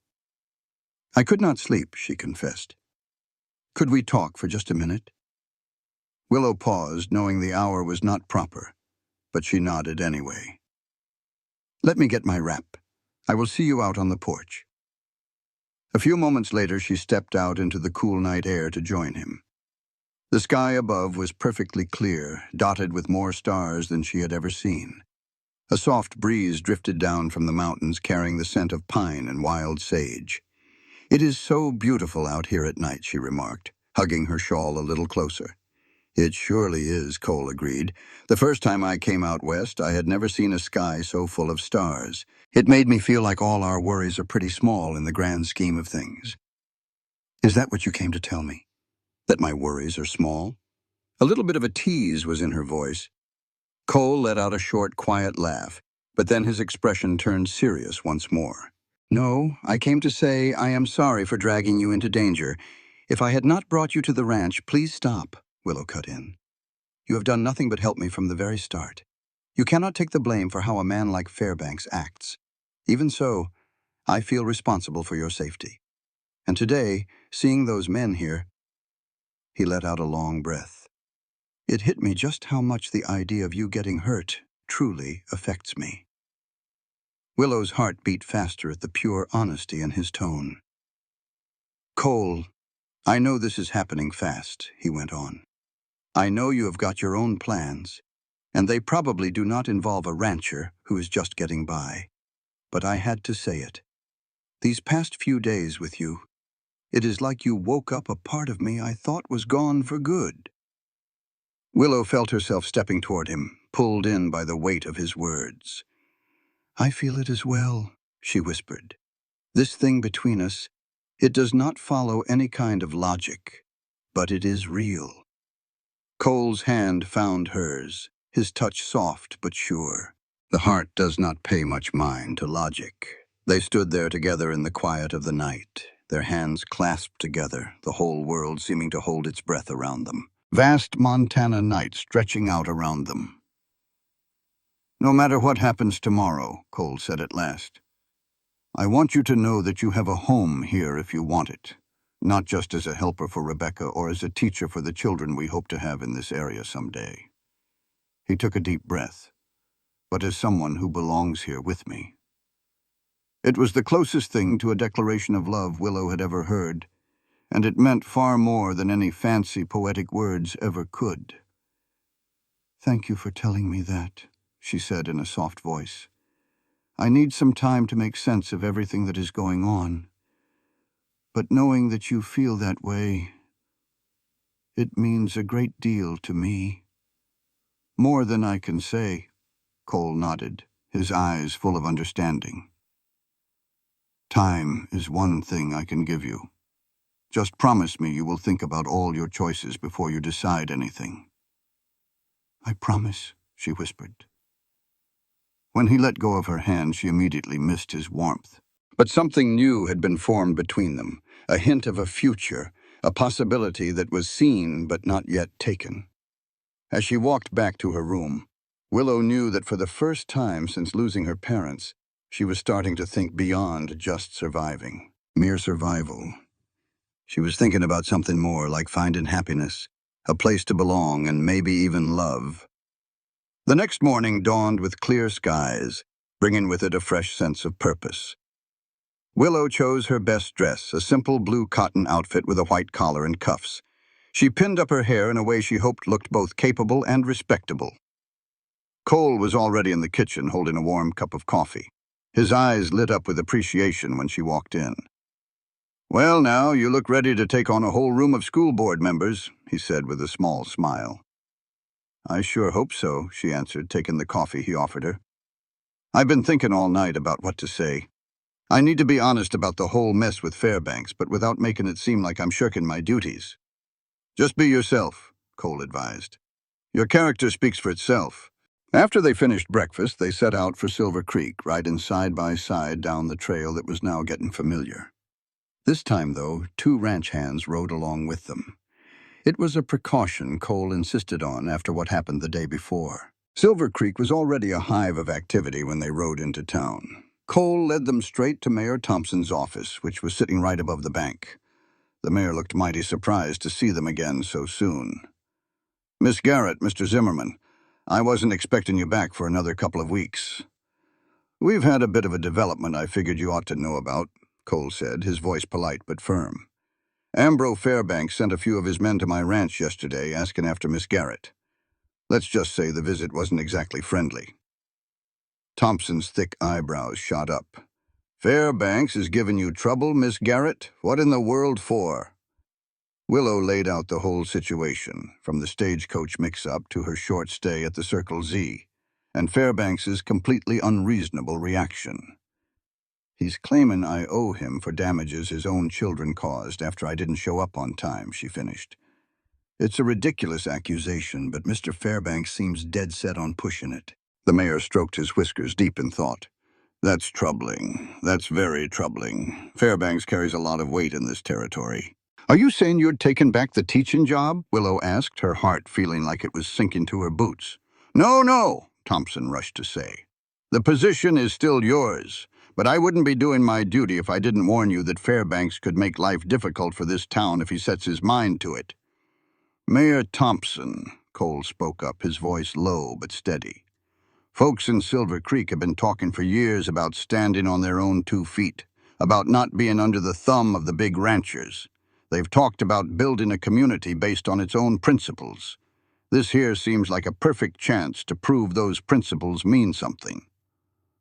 [SPEAKER 1] I could not sleep, she confessed. Could we talk for just a minute? Willow paused, knowing the hour was not proper, but she nodded anyway. Let me get my wrap. I will see you out on the porch. A few moments later, she stepped out into the cool night air to join him. The sky above was perfectly clear, dotted with more stars than she had ever seen. A soft breeze drifted down from the mountains carrying the scent of pine and wild sage. It is so beautiful out here at night, she remarked, hugging her shawl a little closer. It surely is, Cole agreed. The first time I came out west, I had never seen a sky so full of stars. It made me feel like all our worries are pretty small in the grand scheme of things. Is that what you came to tell me? That my worries are small? A little bit of a tease was in her voice. Cole let out a short, quiet laugh, but then his expression turned serious once more. No, I came to say I am sorry for dragging you into danger. If I had not brought you to the ranch, please stop, Willow cut in. You have done nothing but help me from the very start. You cannot take the blame for how a man like Fairbanks acts. Even so, I feel responsible for your safety. And today, seeing those men here, he let out a long breath. It hit me just how much the idea of you getting hurt truly affects me. Willow's heart beat faster at the pure honesty in his tone. Cole, I know this is happening fast, he went on. I know you have got your own plans, and they probably do not involve a rancher who is just getting by. But I had to say it. These past few days with you, it is like you woke up a part of me I thought was gone for good. Willow felt herself stepping toward him, pulled in by the weight of his words. I feel it as well, she whispered. This thing between us, it does not follow any kind of logic, but it is real. Cole's hand found hers, his touch soft but sure. The heart does not pay much mind to logic. They stood there together in the quiet of the night, their hands clasped together, the whole world seeming to hold its breath around them. Vast Montana night stretching out around them. No matter what happens tomorrow, Cole said at last, I want you to know that you have a home here if you want it. not just as a helper for Rebecca or as a teacher for the children we hope to have in this area someday. He took a deep breath, but as someone who belongs here with me. It was the closest thing to a declaration of love Willow had ever heard, and it meant far more than any fancy poetic words ever could. "Thank you for telling me that," she said in a soft voice. "I need some time to make sense of everything that is going on. But knowing that you feel that way, it means a great deal to me." "More than I can say," Cole nodded, his eyes full of understanding. "Time is one thing I can give you. Just promise me you will think about all your choices before you decide anything." "I promise," she whispered. When he let go of her hand, she immediately missed his warmth. But something new had been formed between them, a hint of a future, a possibility that was seen but not yet taken. As she walked back to her room, Willow knew that for the first time since losing her parents, she was starting to think beyond just surviving. Mere survival. She was thinking about something more, like finding happiness, a place to belong, and maybe even love. The next morning dawned with clear skies, bringing with it a fresh sense of purpose. Willow chose her best dress, a simple blue cotton outfit with a white collar and cuffs. She pinned up her hair in a way she hoped looked both capable and respectable. Cole was already in the kitchen holding a warm cup of coffee. His eyes lit up with appreciation when she walked in. "Well, now, you look ready to take on a whole room of school board members," he said with a small smile. "I sure hope so," she answered, taking the coffee he offered her. "I've been thinking all night about what to say. I need to be honest about the whole mess with Fairbanks, but without making it seem like I'm shirking my duties." "Just be yourself," Cole advised. "Your character speaks for itself." After they finished breakfast, they set out for Silver Creek, riding side by side down the trail that was now getting familiar. This time, though, 2 ranch hands rode along with them. It was a precaution Cole insisted on after what happened the day before. Silver Creek was already a hive of activity when they rode into town. Cole led them straight to Mayor Thompson's office, which was sitting right above the bank. The mayor looked mighty surprised to see them again so soon. "Miss Garrett, Mr. Zimmerman, I wasn't expecting you back for another couple of weeks. We've had a bit of a development I figured you ought to know about," Cole said, his voice polite but firm. "Ambro Fairbanks sent a few of his men to my ranch yesterday asking after Miss Garrett. Let's just say the visit wasn't exactly friendly." Thompson's thick eyebrows shot up. "Fairbanks is giving you trouble, Miss Garrett? What in the world for?" Willow laid out the whole situation, from the stagecoach mix-up to her short stay at the Circle Z, and Fairbanks's completely unreasonable reaction. "He's claiming I owe him for damages his own children caused after I didn't show up on time," she finished. "It's a ridiculous accusation, but Mr. Fairbanks seems dead set on pushing it." The mayor stroked his whiskers deep in thought. "That's troubling. That's very troubling. Fairbanks carries a lot of weight in this territory." "Are you saying you're taking back the teaching job?" Willow asked, her heart feeling like it was sinking to her boots. "No, no," Thompson rushed to say. "The position is still yours, but I wouldn't be doing my duty if I didn't warn you that Fairbanks could make life difficult for this town if he sets his mind to it." "Mayor Thompson," Cole spoke up, his voice low but steady. "Folks in Silver Creek have been talking for years about standing on their own 2 feet, about not being under the thumb of the big ranchers. They've talked about building a community based on its own principles. This here seems like a perfect chance to prove those principles mean something."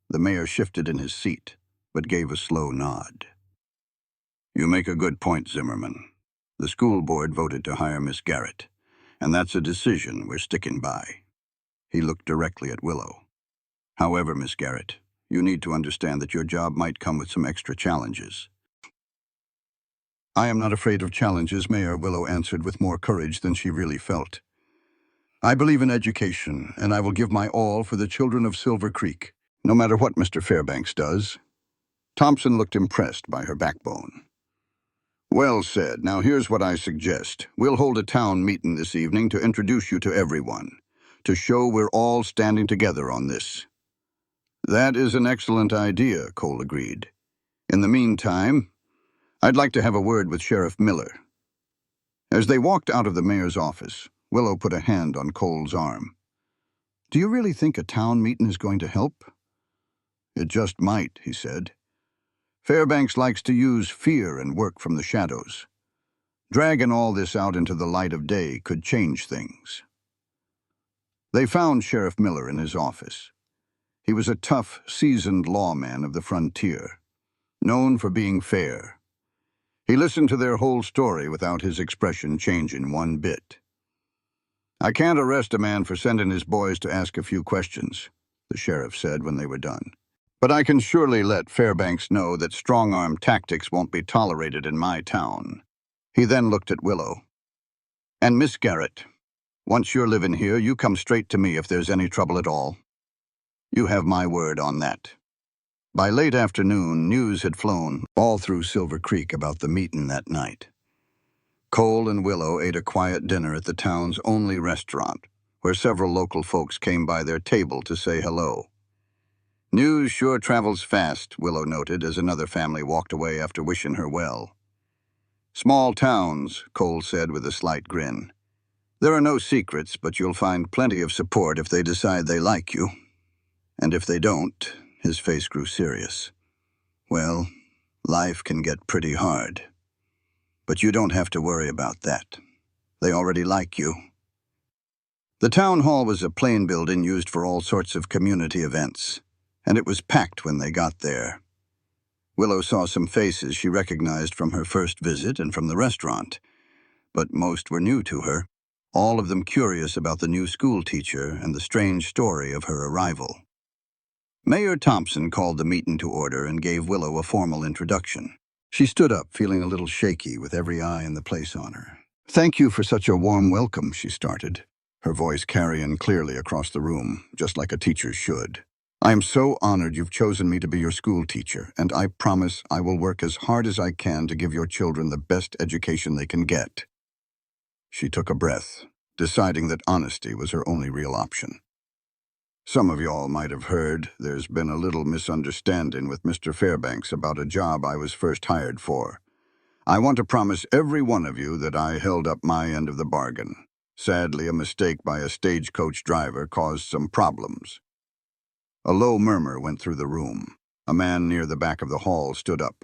[SPEAKER 1] The mayor shifted in his seat, but gave a slow nod. "You make a good point, Zimmerman. The school board voted to hire Miss Garrett, and that's a decision we're sticking by." He looked directly at Willow. "However, Miss Garrett, you need to understand that your job might come with some extra challenges." "I am not afraid of challenges, Mayor," Willow answered with more courage than she really felt. "I believe in education, and I will give my all for the children of Silver Creek, no matter what Mr. Fairbanks does." Thompson looked impressed by her backbone. "Well said. Now here's what I suggest. We'll hold a town meeting this evening to introduce you to everyone, to show we're all standing together on this." "That is an excellent idea," Cole agreed. "In the meantime, "I'd like to have a word with Sheriff Miller." As they walked out of the mayor's office, Willow put a hand on Cole's arm. "Do you really think a town meeting is going to help?" "It just might," he said. "Fairbanks likes to use fear and work from the shadows. Dragging all this out into the light of day could change things." They found Sheriff Miller in his office. He was a tough, seasoned lawman of the frontier, known for being fair. He listened to their whole story without his expression changing one bit. "I can't arrest a man for sending his boys to ask a few questions," the sheriff said when they were done. "But I can surely let Fairbanks know that strong-arm tactics won't be tolerated in my town." He then looked at Willow. "And Miss Garrett, once you're living here, you come straight to me if there's any trouble at all. You have my word on that." By late afternoon, news had flown all through Silver Creek about the meeting that night. Cole and Willow ate a quiet dinner at the town's only restaurant, where several local folks came by their table to say hello. "News sure travels fast," Willow noted as another family walked away after wishing her well. "Small towns," Cole said with a slight grin. "There are no secrets, but you'll find plenty of support if they decide they like you. And if they don't," his face grew serious, "well, life can get pretty hard. But you don't have to worry about that. They already like you." The town hall was a plain building used for all sorts of community events, and it was packed when they got there. Willow saw some faces she recognized from her first visit and from the restaurant, but most were new to her, all of them curious about the new school teacher and the strange story of her arrival. Mayor Thompson called the meeting to order and gave Willow a formal introduction. She stood up, feeling a little shaky with every eye in the place on her. "Thank you for such a warm welcome," she started, her voice carrying clearly across the room, just like a teacher should. "I am so honored you've chosen me to be your school teacher, and I promise I will work as hard as I can to give your children the best education they can get." She took a breath, deciding that honesty was her only real option. "Some of y'all might have heard there's been a little misunderstanding with Mr. Fairbanks about a job I was first hired for. I want to promise every one of you that I held up my end of the bargain. Sadly, a mistake by a stagecoach driver caused some problems." A low murmur went through the room. A man near the back of the hall stood up.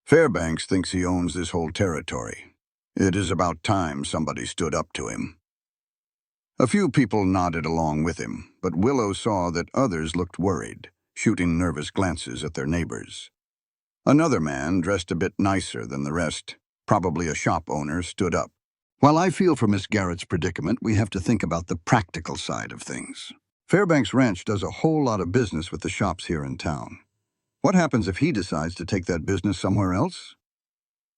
[SPEAKER 1] "Fairbanks thinks he owns this whole territory. It is about time somebody stood up to him." A few people nodded along with him, but Willow saw that others looked worried, shooting nervous glances at their neighbors. Another man, dressed a bit nicer than the rest, probably a shop owner, stood up. "While I feel for Miss Garrett's predicament, we have to think about the practical side of things. Fairbanks Ranch does a whole lot of business with the shops here in town. What happens if he decides to take that business somewhere else?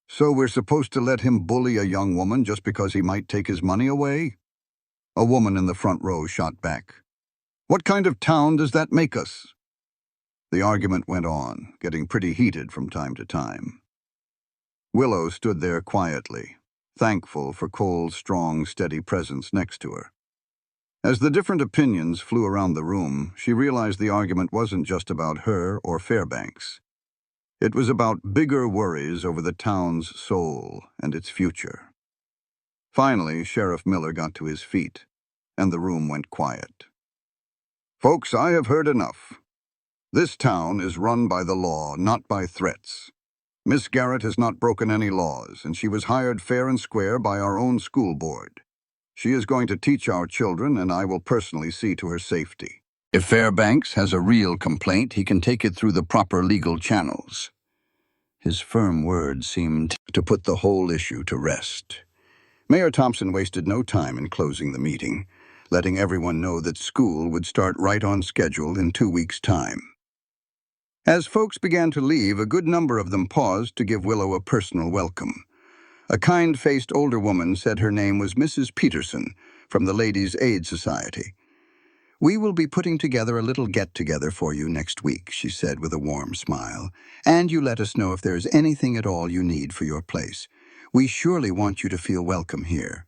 [SPEAKER 1] So we're supposed to let him bully a young woman just because he might take his money away?" A woman in the front row shot back. "What kind of town does that make us?" The argument went on, getting pretty heated from time to time. Willow stood there quietly, thankful for Cole's strong, steady presence next to her. As the different opinions flew around the room, she realized the argument wasn't just about her or Fairbanks. It was about bigger worries over the town's soul and its future. Finally, Sheriff Miller got to his feet, and the room went quiet. "Folks, I have heard enough. This town is run by the law, not by threats. Miss Garrett has not broken any laws, and she was hired fair and square by our own school board. She is going to teach our children, and I will personally see to her safety. If Fairbanks has a real complaint, he can take it through the proper legal channels." His firm words seemed to put the whole issue to rest. Mayor Thompson wasted no time in closing the meeting, letting everyone know that school would start right on schedule in 2 weeks' time. As folks began to leave, a good number of them paused to give Willow a personal welcome. A kind-faced older woman said her name was Mrs. Peterson from the Ladies' Aid Society. "We will be putting together a little get-together for you next week," she said with a warm smile, "and you let us know if there is anything at all you need for your place. We surely want you to feel welcome here."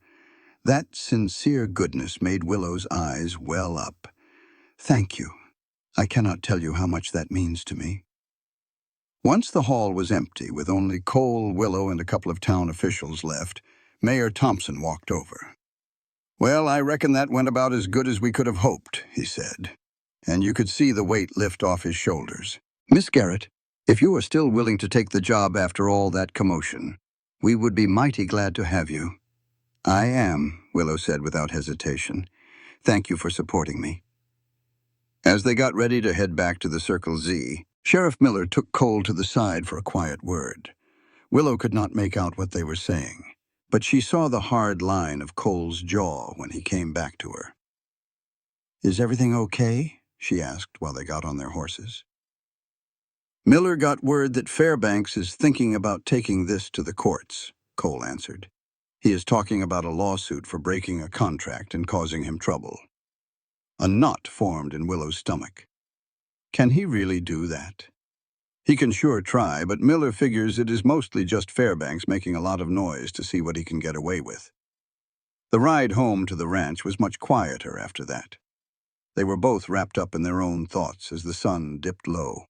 [SPEAKER 1] That sincere goodness made Willow's eyes well up. "Thank you. I cannot tell you how much that means to me." Once the hall was empty, with only Cole, Willow, and a couple of town officials left, Mayor Thompson walked over. "Well, I reckon that went about as good as we could have hoped," he said, and you could see the weight lift off his shoulders. "Miss Garrett, if you are still willing to take the job after all that commotion, we would be mighty glad to have you." "I am," Willow said without hesitation. "Thank you for supporting me." As they got ready to head back to the Circle Z, Sheriff Miller took Cole to the side for a quiet word. Willow could not make out what they were saying, but she saw the hard line of Cole's jaw when he came back to her. "Is everything okay?" she asked while they got on their horses. "Miller got word that Fairbanks is thinking about taking this to the courts," Cole answered. "He is talking about a lawsuit for breaking a contract and causing him trouble." A knot formed in Willow's stomach. Can he really do that? He can sure try, but Miller figures it is mostly just Fairbanks making a lot of noise to see what he can get away with. The ride home to the ranch was much quieter after that. They were both wrapped up in their own thoughts as the sun dipped low,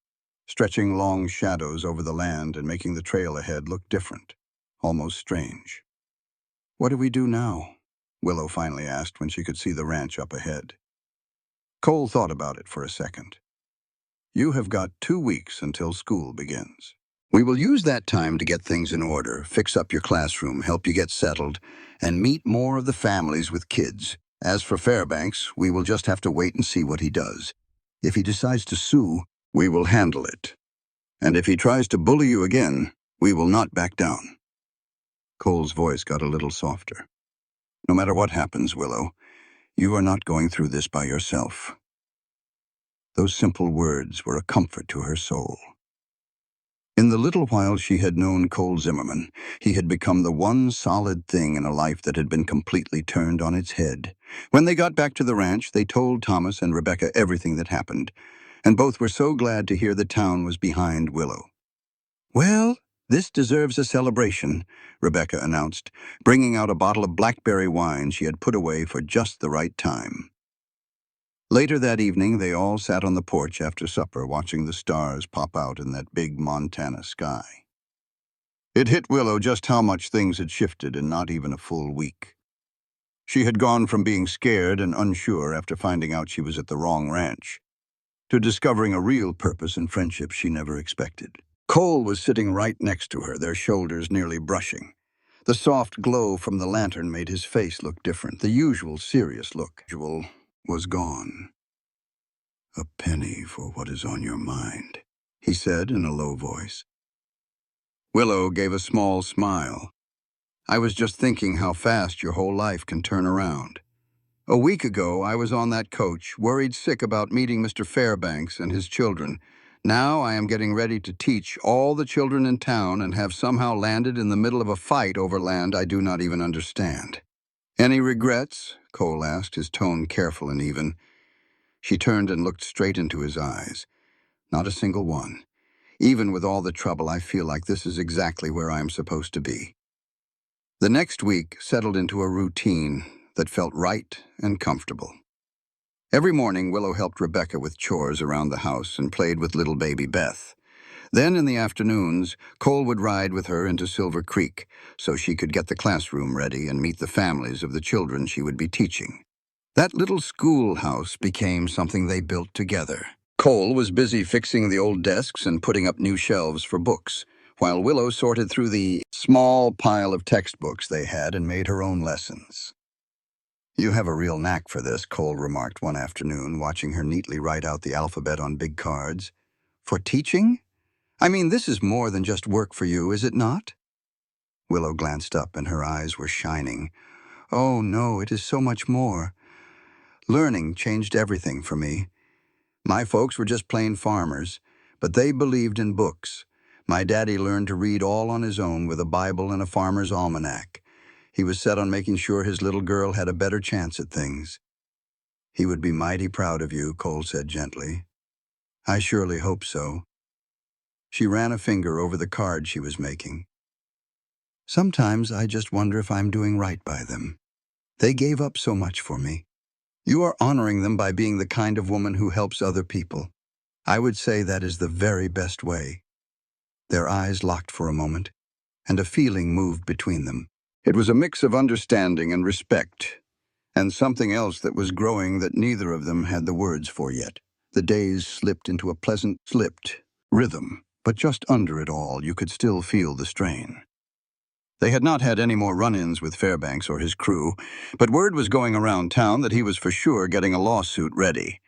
[SPEAKER 1] stretching long shadows over the land and making the trail ahead look different, almost strange. "What do we do now?" Willow finally asked when she could see the ranch up ahead. Cole thought about it for a second. "You have got 2 weeks until school begins. We will use that time to get things in order, fix up your classroom, help you get settled, and meet more of the families with kids. As for Fairbanks, we will just have to wait and see what he does. If he decides to sue, we will handle it. And if he tries to bully you again, we will not back down." Cole's voice got a little softer. "No matter what happens, Willow, you are not going through this by yourself." Those simple words were a comfort to her soul. In the little while she had known Cole Zimmerman, he had become the one solid thing in a life that had been completely turned on its head. When they got back to the ranch, they told Thomas and Rebecca everything that happened, and both were so glad to hear the town was behind Willow. "Well, this deserves a celebration," Rebecca announced, bringing out a bottle of blackberry wine she had put away for just the right time. Later that evening, they all sat on the porch after supper, watching the stars pop out in that big Montana sky. It hit Willow just how much things had shifted in not even a full week. She had gone from being scared and unsure after finding out she was at the wrong ranch, to discovering a real purpose and friendship she never expected. Cole was sitting right next to her, their shoulders nearly brushing. The soft glow from the lantern made his face look different. The usual serious look was gone. "A penny for what is on your mind," he said in a low voice. Willow gave a small smile. "I was just thinking how fast your whole life can turn around. A week ago, I was on that coach, worried sick about meeting Mr. Fairbanks and his children. Now I am getting ready to teach all the children in town and have somehow landed in the middle of a fight over land I do not even understand." "Any regrets?" Cole asked, his tone careful and even. She turned and looked straight into his eyes. "Not a single one. Even with all the trouble, I feel like this is exactly where I am supposed to be." The next week settled into a routine that felt right and comfortable. Every morning, Willow helped Rebecca with chores around the house and played with little baby Beth. Then in the afternoons, Cole would ride with her into Silver Creek so she could get the classroom ready and meet the families of the children she would be teaching. That little schoolhouse became something they built together. Cole was busy fixing the old desks and putting up new shelves for books, while Willow sorted through the small pile of textbooks they had and made her own lessons. "You have a real knack for this," Cole remarked one afternoon, watching her neatly write out the alphabet on big cards. "For teaching? I mean, this is more than just work for you, is it not?" Willow glanced up and her eyes were shining. "Oh, no, it is so much more. Learning changed everything for me. My folks were just plain farmers, but they believed in books. My daddy learned to read all on his own with a Bible and a farmer's almanac. He was set on making sure his little girl had a better chance at things." "He would be mighty proud of you," Cole said gently. "I surely hope so." She ran a finger over the card she was making. "Sometimes I just wonder if I'm doing right by them. They gave up so much for me. You are honoring them by being the kind of woman who helps other people. I would say that is the very best way." Their eyes locked for a moment, and a feeling moved between them. It was a mix of understanding and respect, and something else that was growing that neither of them had the words for yet. The days slipped into a pleasant rhythm, but just under it all, you could still feel the strain. They had not had any more run-ins with Fairbanks or his crew, but word was going around town that he was for sure getting a lawsuit ready.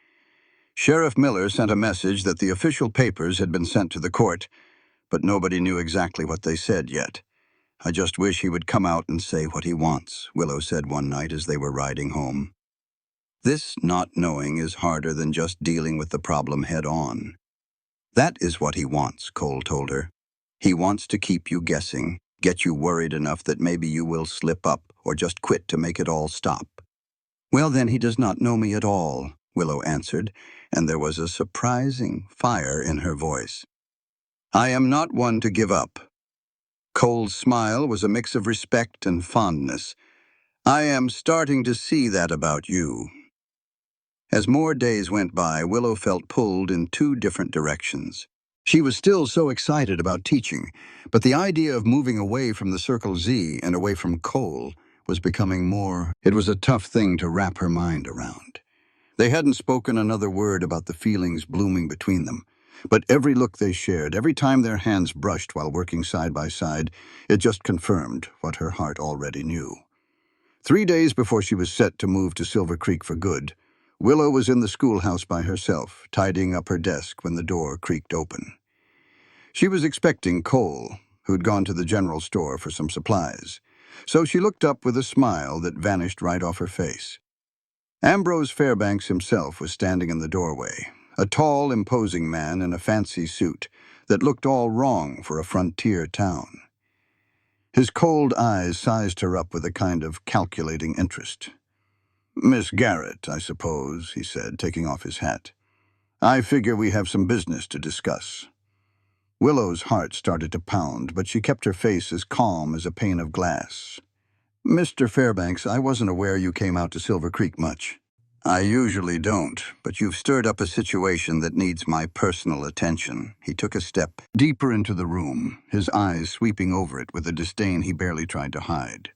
[SPEAKER 1] Sheriff Miller sent a message that the official papers had been sent to the court, but nobody knew exactly what they said yet. "I just wish he would come out and say what he wants," Willow said one night as they were riding home. "This not knowing is harder than just dealing with the problem head on." "That is what he wants," Cole told her. "He wants to keep you guessing, get you worried enough that maybe you will slip up or just quit to make it all stop." "Well, then he does not know me at all," Willow answered, and there was a surprising fire in her voice. "I am not one to give up." Cole's smile was a mix of respect and fondness. "I am starting to see that about you." As more days went by, Willow felt pulled in two different directions. She was still so excited about teaching, but the idea of moving away from the Circle Z and away from Cole was becoming more. It was a tough thing to wrap her mind around. They hadn't spoken another word about the feelings blooming between them, but every look they shared, every time their hands brushed while working side by side, it just confirmed what her heart already knew. 3 days before she was set to move to Silver Creek for good, Willow was in the schoolhouse by herself, tidying up her desk when the door creaked open. She was expecting Cole, who'd gone to the general store for some supplies, so she looked up with a smile that vanished right off her face. Ambrose Fairbanks himself was standing in the doorway, a tall, imposing man in a fancy suit that looked all wrong for a frontier town. His cold eyes sized her up with a kind of calculating interest. "Miss Garrett, I suppose," he said, taking off his hat. "I figure we have some business to discuss." Willow's heart started to pound, but she kept her face as calm as a pane of glass. "Mr. Fairbanks, I wasn't aware you came out to Silver Creek much." "I usually don't, but you've stirred up a situation that needs my personal attention." He took a step deeper into the room, his eyes sweeping over it with a disdain he barely tried to hide.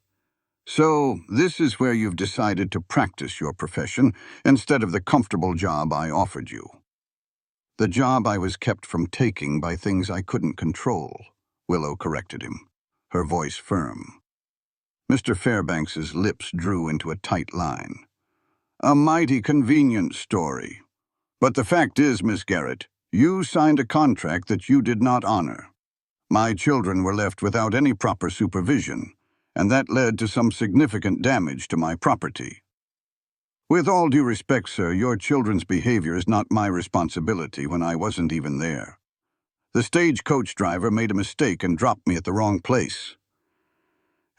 [SPEAKER 1] "So, this is where you've decided to practice your profession instead of the comfortable job I offered you." "The job I was kept from taking by things I couldn't control," Willow corrected him, her voice firm. Mr. Fairbanks's lips drew into a tight line. "A mighty convenient story. But the fact is, Miss Garrett, you signed a contract that you did not honor. My children were left without any proper supervision, and that led to some significant damage to my property. With all due respect, sir, your children's behavior is not my responsibility when I wasn't even there. The stagecoach driver made a mistake and dropped me at the wrong place.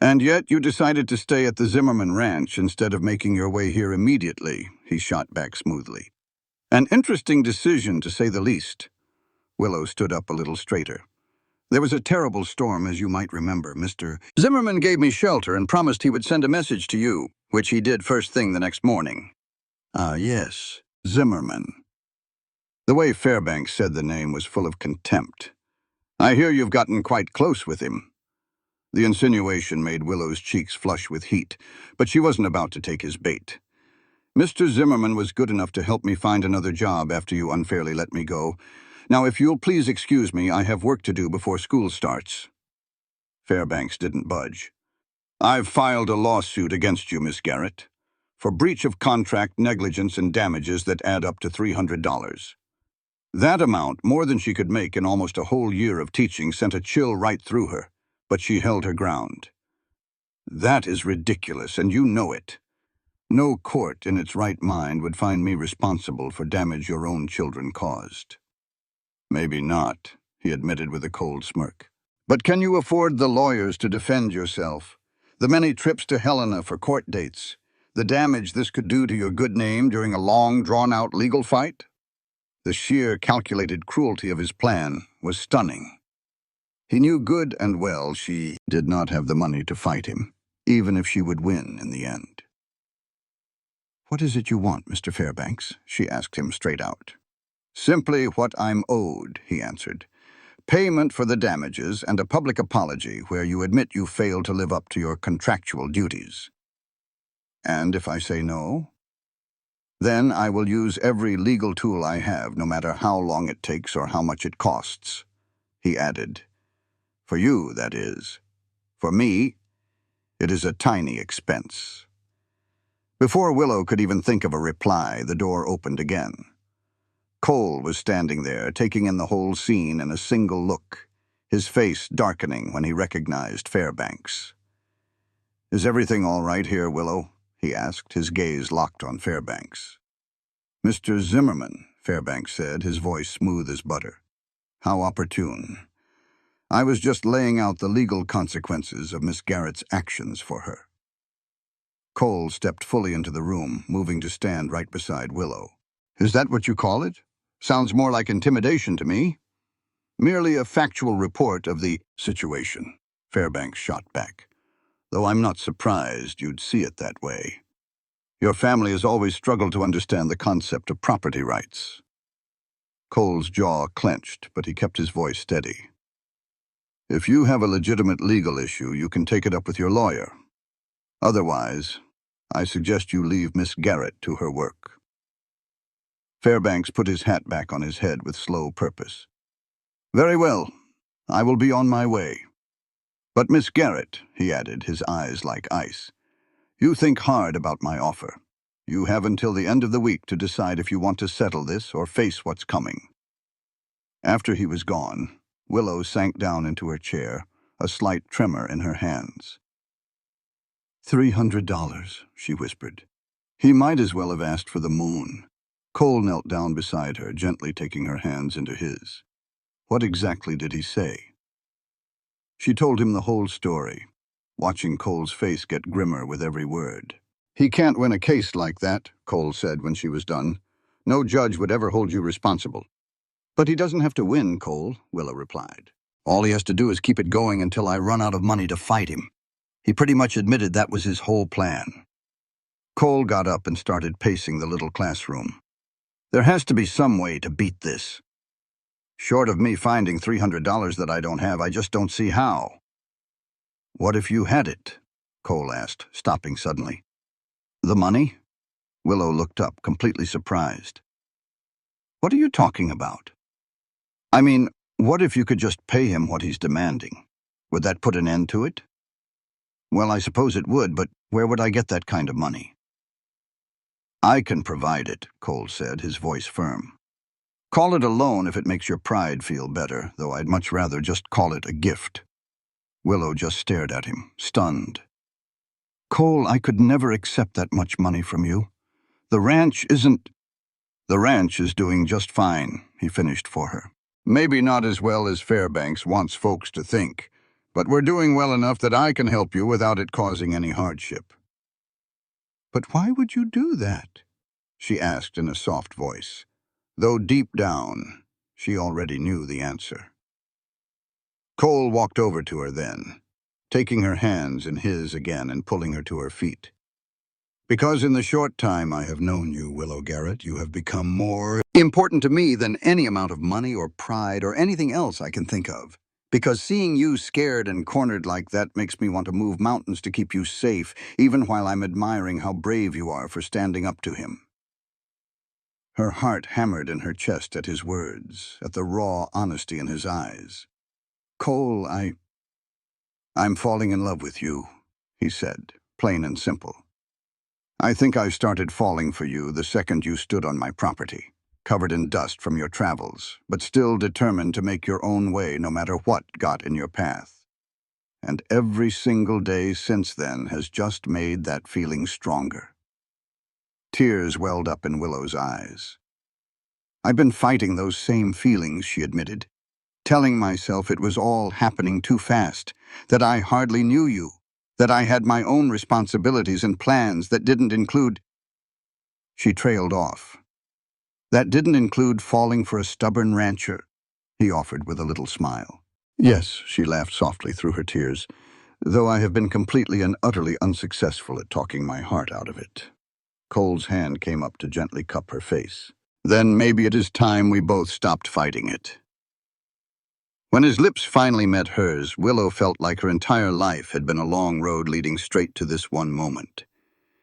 [SPEAKER 1] And yet you decided to stay at the Zimmerman Ranch instead of making your way here immediately," he shot back smoothly. "An interesting decision, to say the least." Willow stood up a little straighter. "There was a terrible storm, as you might remember. Mr. Zimmerman gave me shelter and promised he would send a message to you, which he did first thing the next morning." "Ah, yes, Zimmerman." The way Fairbanks said the name was full of contempt. "I hear you've gotten quite close with him." The insinuation made Willow's cheeks flush with heat, but she wasn't about to take his bait. "Mr. Zimmerman was good enough to help me find another job after you unfairly let me go. Now, if you'll please excuse me, I have work to do before school starts." Fairbanks didn't budge. "I've filed a lawsuit against you, Miss Garrett, for breach of contract, negligence, and damages that add up to $300. That amount, more than she could make in almost a whole year of teaching, sent a chill right through her, but she held her ground. "That is ridiculous, and you know it. No court in its right mind would find me responsible for damage your own children caused." "Maybe not," he admitted with a cold smirk. "But can you afford the lawyers to defend yourself? The many trips to Helena for court dates? The damage this could do to your good name during a long, drawn-out legal fight?" The sheer, calculated cruelty of his plan was stunning. He knew good and well she did not have the money to fight him, even if she would win in the end. "What is it you want, Mr. Fairbanks?" she asked him straight out. "Simply what I'm owed," he answered. Payment for the damages and a public apology where you admit you failed to live up to your contractual duties. And if I say no, then I will use every legal tool I have, no matter how long it takes or how much it costs, he added. For you, that is. For me, it is a tiny expense. Before Willow could even think of a reply, the door opened again. Cole was standing there, taking in the whole scene in a single look, his face darkening when he recognized Fairbanks. "Is everything all right here, Willow?" he asked, his gaze locked on Fairbanks. "Mr. Zimmerman," Fairbanks said, his voice smooth as butter. "How opportune. I was just laying out the legal consequences of Miss Garrett's actions for her." Cole stepped fully into the room, moving to stand right beside Willow. "Is that what you call it? Sounds more like intimidation to me." "Merely a factual report of the situation," Fairbanks shot back. "Though I'm not surprised you'd see it that way. Your family has always struggled to understand the concept of property rights." Cole's jaw clenched, but he kept his voice steady. "If you have a legitimate legal issue, you can take it up with your lawyer. Otherwise, I suggest you leave Miss Garrett to her work." Fairbanks put his hat back on his head with slow purpose. "Very well. I will be on my way. But Miss Garrett," he added, his eyes like ice, "you think hard about my offer. You have until the end of the week to decide if you want to settle this or face what's coming." After he was gone, Willow sank down into her chair, a slight tremor in her hands. $300, she whispered. He might as well have asked for the moon. Cole knelt down beside her, gently taking her hands into his. What exactly did he say? She told him the whole story, watching Cole's face get grimmer with every word. "He can't win a case like that," Cole said when she was done. "No judge would ever hold you responsible." "But he doesn't have to win, Cole," Willow replied. "All he has to do is keep it going until I run out of money to fight him." He pretty much admitted that was his whole plan. Cole got up and started pacing the little classroom. "There has to be some way to beat this. Short of me finding $300 that I don't have, I just don't see how." "What if you had it?" Cole asked, stopping suddenly. "The money?" Willow looked up, completely surprised. "What are you talking about?" "I mean, what if you could just pay him what he's demanding? Would that put an end to it?" "Well, I suppose it would, but where would I get that kind of money?" "I can provide it," Cole said, his voice firm. "Call it a loan if it makes your pride feel better, though I'd much rather just call it a gift." Willow just stared at him, stunned. "Cole, I could never accept that much money from you. The ranch isn't—" "The ranch is doing just fine," he finished for her. "Maybe not as well as Fairbanks wants folks to think, but we're doing well enough that I can help you without it causing any hardship." "But why would you do that?" she asked in a soft voice, though deep down she already knew the answer. Cole walked over to her then, taking her hands in his again and pulling her to her feet. "Because in the short time I have known you, Willow Garrett, you have become more important to me than any amount of money or pride or anything else I can think of. Because seeing you scared and cornered like that makes me want to move mountains to keep you safe, even while I'm admiring how brave you are for standing up to him." Her heart hammered in her chest at his words, at the raw honesty in his eyes. "Cole, I'm falling in love with you," he said, plain and simple. "I think I started falling for you the second you stood on my property, covered in dust from your travels, but still determined to make your own way no matter what got in your path. And every single day since then has just made that feeling stronger." Tears welled up in Willow's eyes. "I've been fighting those same feelings," she admitted, "telling myself it was all happening too fast, that I hardly knew you, that I had my own responsibilities and plans that didn't include—" She trailed off. "That didn't include falling for a stubborn rancher," he offered with a little smile. "Yes," she laughed softly through her tears, "though I have been completely and utterly unsuccessful at talking my heart out of it." Cole's hand came up to gently cup her face. "Then maybe it is time we both stopped fighting it." When his lips finally met hers, Willow felt like her entire life had been a long road leading straight to this one moment.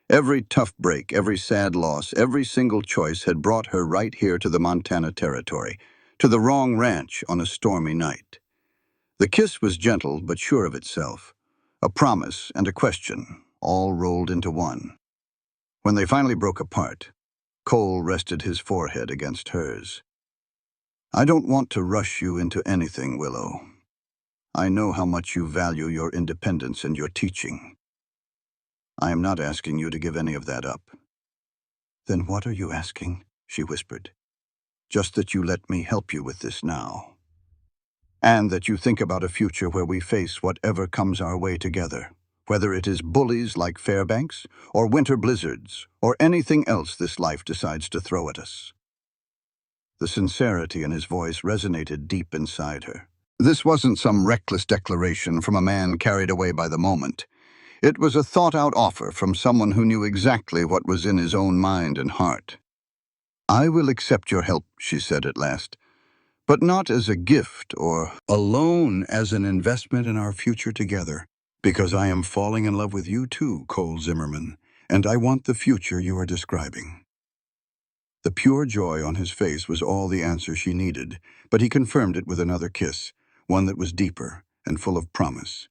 [SPEAKER 1] Every tough break, every sad loss, every single choice had brought her right here to the Montana Territory, to the wrong ranch on a stormy night. The kiss was gentle but sure of itself, a promise and a question, all rolled into one. When they finally broke apart, Cole rested his forehead against hers. "I don't want to rush you into anything, Willow. I know how much you value your independence and your teaching. I am not asking you to give any of that up." "Then what are you asking?" she whispered. "Just that you let me help you with this now. And that you think about a future where we face whatever comes our way together, whether it is bullies like Fairbanks, or winter blizzards, or anything else this life decides to throw at us." The sincerity in his voice resonated deep inside her. This wasn't some reckless declaration from a man carried away by the moment. It was a thought-out offer from someone who knew exactly what was in his own mind and heart. "I will accept your help," she said at last, "but not as a gift or a loan, as an investment in our future together. Because I am falling in love with you too, Cole Zimmerman, and I want the future you are describing." The pure joy on his face was all the answer she needed, but he confirmed it with another kiss, one that was deeper and full of promise.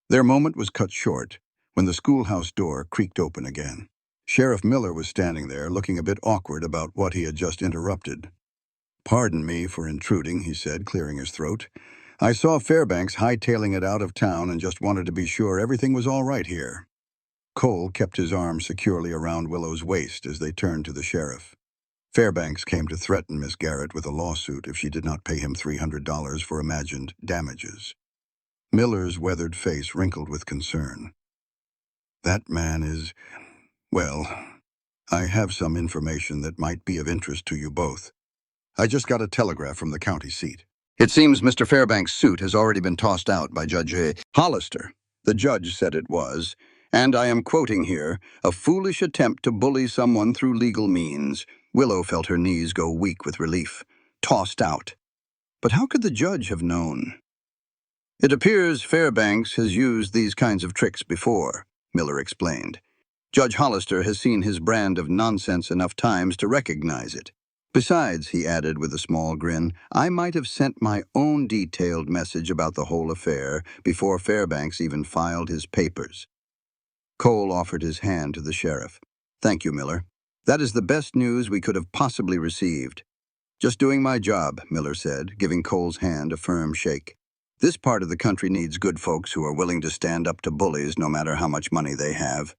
[SPEAKER 1] Their moment was cut short when the schoolhouse door creaked open again. Sheriff Miller was standing there, looking a bit awkward about what he had just interrupted. "Pardon me for intruding," he said, clearing his throat. "I saw Fairbanks hightailing it out of town and just wanted to be sure everything was all right here." Cole kept his arm securely around Willow's waist as they turned to the sheriff. Fairbanks came to threaten Miss Garrett with a lawsuit if she did not pay him $300 for imagined damages. Miller's weathered face wrinkled with concern. "That man is... well, I have some information that might be of interest to you both. I just got a telegram from the county seat. It seems Mr. Fairbanks' suit has already been tossed out by Judge Hollister. The judge said it was, and I am quoting here, a foolish attempt to bully someone through legal means." Willow felt her knees go weak with relief. Tossed out. But how could the judge have known? "It appears Fairbanks has used these kinds of tricks before," Miller explained. "Judge Hollister has seen his brand of nonsense enough times to recognize it. Besides," he added with a small grin, "I might have sent my own detailed message about the whole affair before Fairbanks even filed his papers." Cole offered his hand to the sheriff. "Thank you, Miller. That is the best news we could have possibly received." "Just doing my job," Miller said, giving Cole's hand a firm shake. "This part of the country needs good folks who are willing to stand up to bullies no matter how much money they have."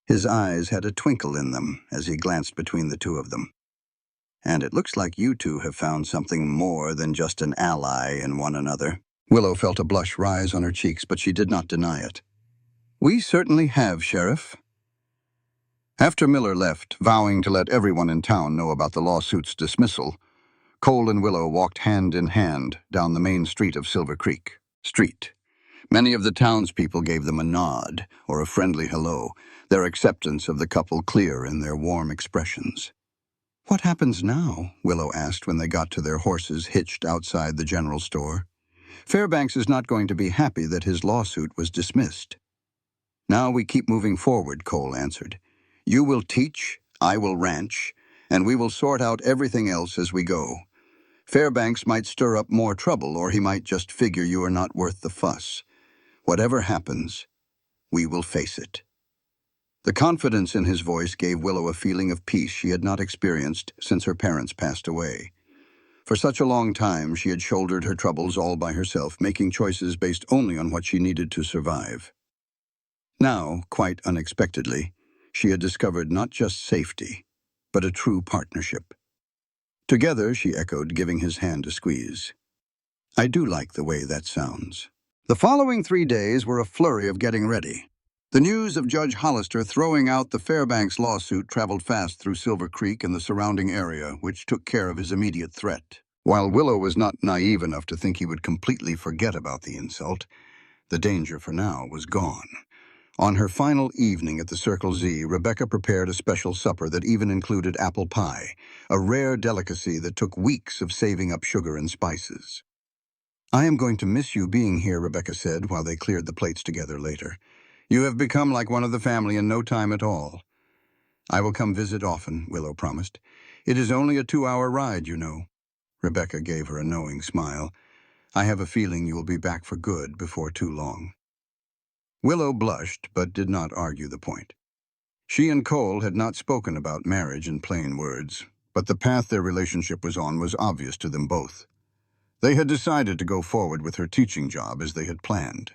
[SPEAKER 1] His eyes had a twinkle in them as he glanced between the two of them. "And it looks like you two have found something more than just an ally in one another." Willow felt a blush rise on her cheeks, but she did not deny it. "We certainly have, Sheriff." After Miller left, vowing to let everyone in town know about the lawsuit's dismissal, Cole and Willow walked hand in hand down the main street of Silver Creek. Many of the townspeople gave them a nod or a friendly hello, their acceptance of the couple clear in their warm expressions. "What happens now?" Willow asked when they got to their horses hitched outside the general store. "Fairbanks is not going to be happy that his lawsuit was dismissed." "Now we keep moving forward," Cole answered. "You will teach, I will ranch, and we will sort out everything else as we go. Fairbanks might stir up more trouble, or he might just figure you are not worth the fuss. Whatever happens, we will face it." The confidence in his voice gave Willow a feeling of peace she had not experienced since her parents passed away. For such a long time, she had shouldered her troubles all by herself, making choices based only on what she needed to survive. Now, quite unexpectedly, she had discovered not just safety, but a true partnership. "Together," she echoed, giving his hand a squeeze. "I do like the way that sounds." The following 3 days were a flurry of getting ready. The news of Judge Hollister throwing out the Fairbanks lawsuit traveled fast through Silver Creek and the surrounding area, which took care of his immediate threat. While Willow was not naive enough to think he would completely forget about the insult, the danger for now was gone. On her final evening at the Circle Z, Rebecca prepared a special supper that even included apple pie, a rare delicacy that took weeks of saving up sugar and spices. I am going to miss you being here, Rebecca said while they cleared the plates together later. You have become like one of the family in no time at all. I will come visit often, Willow promised. It is only a 2-hour ride, you know. Rebecca gave her a knowing smile. I have a feeling you will be back for good before too long. Willow blushed, but did not argue the point. She and Cole had not spoken about marriage in plain words, but the path their relationship was on was obvious to them both. They had decided to go forward with her teaching job as they had planned.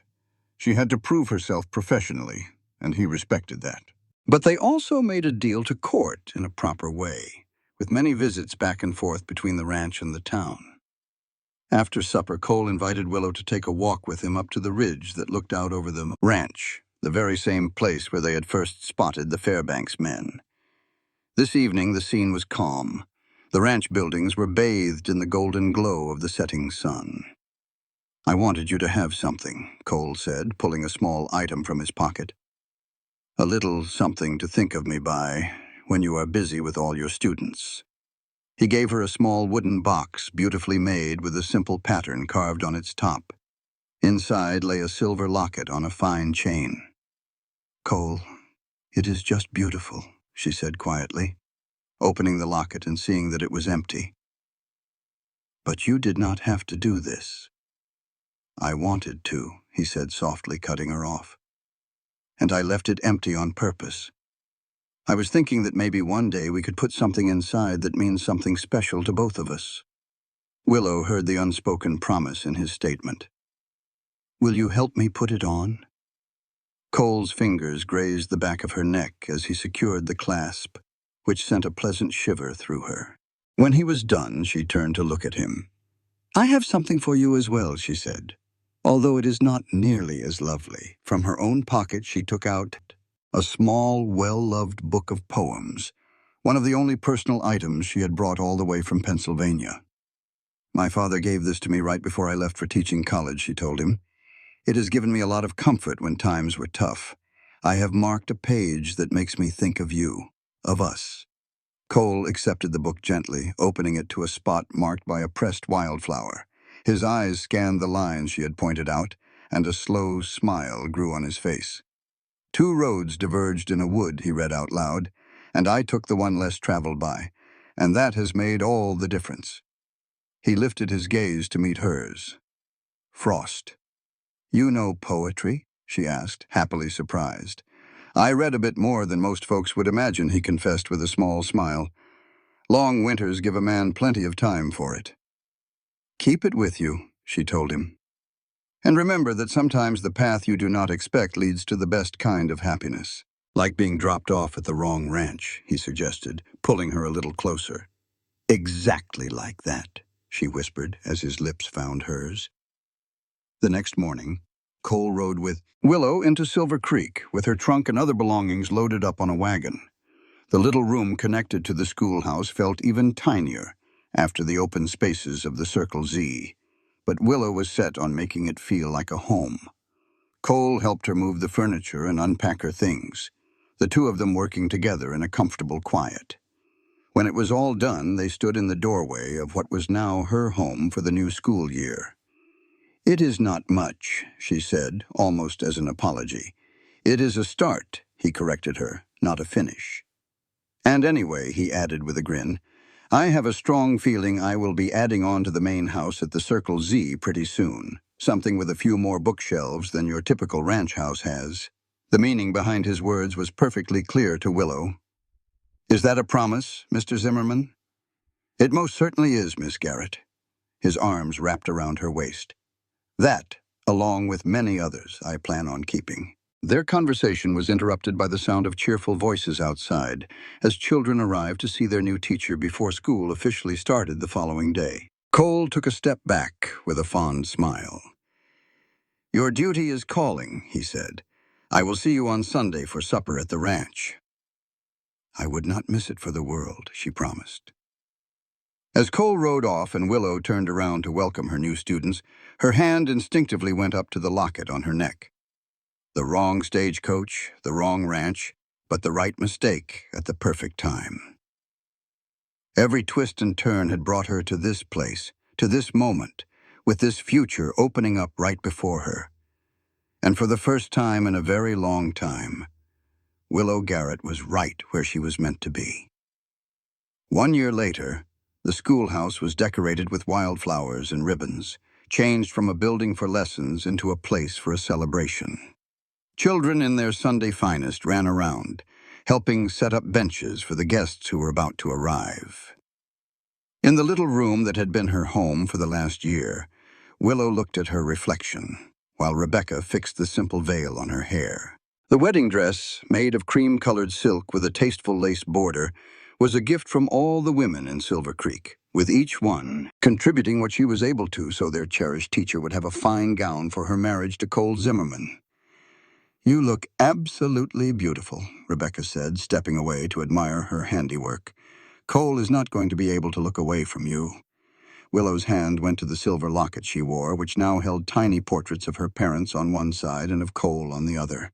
[SPEAKER 1] She had to prove herself professionally, and he respected that. But they also made a deal to court in a proper way, with many visits back and forth between the ranch and the town. After supper, Cole invited Willow to take a walk with him up to the ridge that looked out over the ranch, the very same place where they had first spotted the Fairbanks men. This evening, the scene was calm. The ranch buildings were bathed in the golden glow of the setting sun. I wanted you to have something, Cole said, pulling a small item from his pocket. A little something to think of me by when you are busy with all your students. He gave her a small wooden box, beautifully made with a simple pattern carved on its top. Inside lay a silver locket on a fine chain. Cole, it is just beautiful, she said quietly, opening the locket and seeing that it was empty. But you did not have to do this. I wanted to, he said softly, cutting her off. And I left it empty on purpose. I was thinking that maybe one day we could put something inside that means something special to both of us. Willow heard the unspoken promise in his statement. Will you help me put it on? Cole's fingers grazed the back of her neck as he secured the clasp, which sent a pleasant shiver through her. When he was done, she turned to look at him. I have something for you as well, she said, although it is not nearly as lovely. From her own pocket, she took out a small, well-loved book of poems, one of the only personal items she had brought all the way from Pennsylvania. My father gave this to me right before I left for teaching college, she told him. It has given me a lot of comfort when times were tough. I have marked a page that makes me think of you, of us. Cole accepted the book gently, opening it to a spot marked by a pressed wildflower. His eyes scanned the lines she had pointed out, and a slow smile grew on his face. 2 roads diverged in a wood, he read out loud, and I took the one less traveled by, and that has made all the difference. He lifted his gaze to meet hers. Frost. You know poetry? She asked, happily surprised. I read a bit more than most folks would imagine, he confessed with a small smile. Long winters give a man plenty of time for it. Keep it with you, she told him. And remember that sometimes the path you do not expect leads to the best kind of happiness. Like being dropped off at the wrong ranch, he suggested, pulling her a little closer. Exactly like that, she whispered as his lips found hers. The next morning, Cole rode with Willow into Silver Creek with her trunk and other belongings loaded up on a wagon. The little room connected to the schoolhouse felt even tinier after the open spaces of the Circle Z, but Willow was set on making it feel like a home. Cole helped her move the furniture and unpack her things, the two of them working together in a comfortable quiet. When it was all done, they stood in the doorway of what was now her home for the new school year. It is not much, she said, almost as an apology. It is a start, he corrected her, not a finish. And anyway, he added with a grin, I have a strong feeling I will be adding on to the main house at the Circle Z pretty soon, something with a few more bookshelves than your typical ranch house has. The meaning behind his words was perfectly clear to Willow. Is that a promise, Mr. Zimmerman? It most certainly is, Miss Garrett. His arms wrapped around her waist. That, along with many others, I plan on keeping. Their conversation was interrupted by the sound of cheerful voices outside, as children arrived to see their new teacher before school officially started the following day. Cole took a step back with a fond smile. Your duty is calling, he said. I will see you on Sunday for supper at the ranch. I would not miss it for the world, she promised. As Cole rode off and Willow turned around to welcome her new students, her hand instinctively went up to the locket on her neck. The wrong stagecoach, the wrong ranch, but the right mistake at the perfect time. Every twist and turn had brought her to this place, to this moment, with this future opening up right before her. And for the first time in a very long time, Willow Garrett was right where she was meant to be. 1 year later, the schoolhouse was decorated with wildflowers and ribbons, changed from a building for lessons into a place for a celebration. Children in their Sunday finest ran around, helping set up benches for the guests who were about to arrive. In the little room that had been her home for the last year, Willow looked at her reflection, while Rebecca fixed the simple veil on her hair. The wedding dress, made of cream-colored silk with a tasteful lace border, was a gift from all the women in Silver Creek, with each one contributing what she was able to so their cherished teacher would have a fine gown for her marriage to Cole Zimmerman. "You look absolutely beautiful," Rebecca said, stepping away to admire her handiwork. "Cole is not going to be able to look away from you." Willow's hand went to the silver locket she wore, which now held tiny portraits of her parents on one side and of Cole on the other.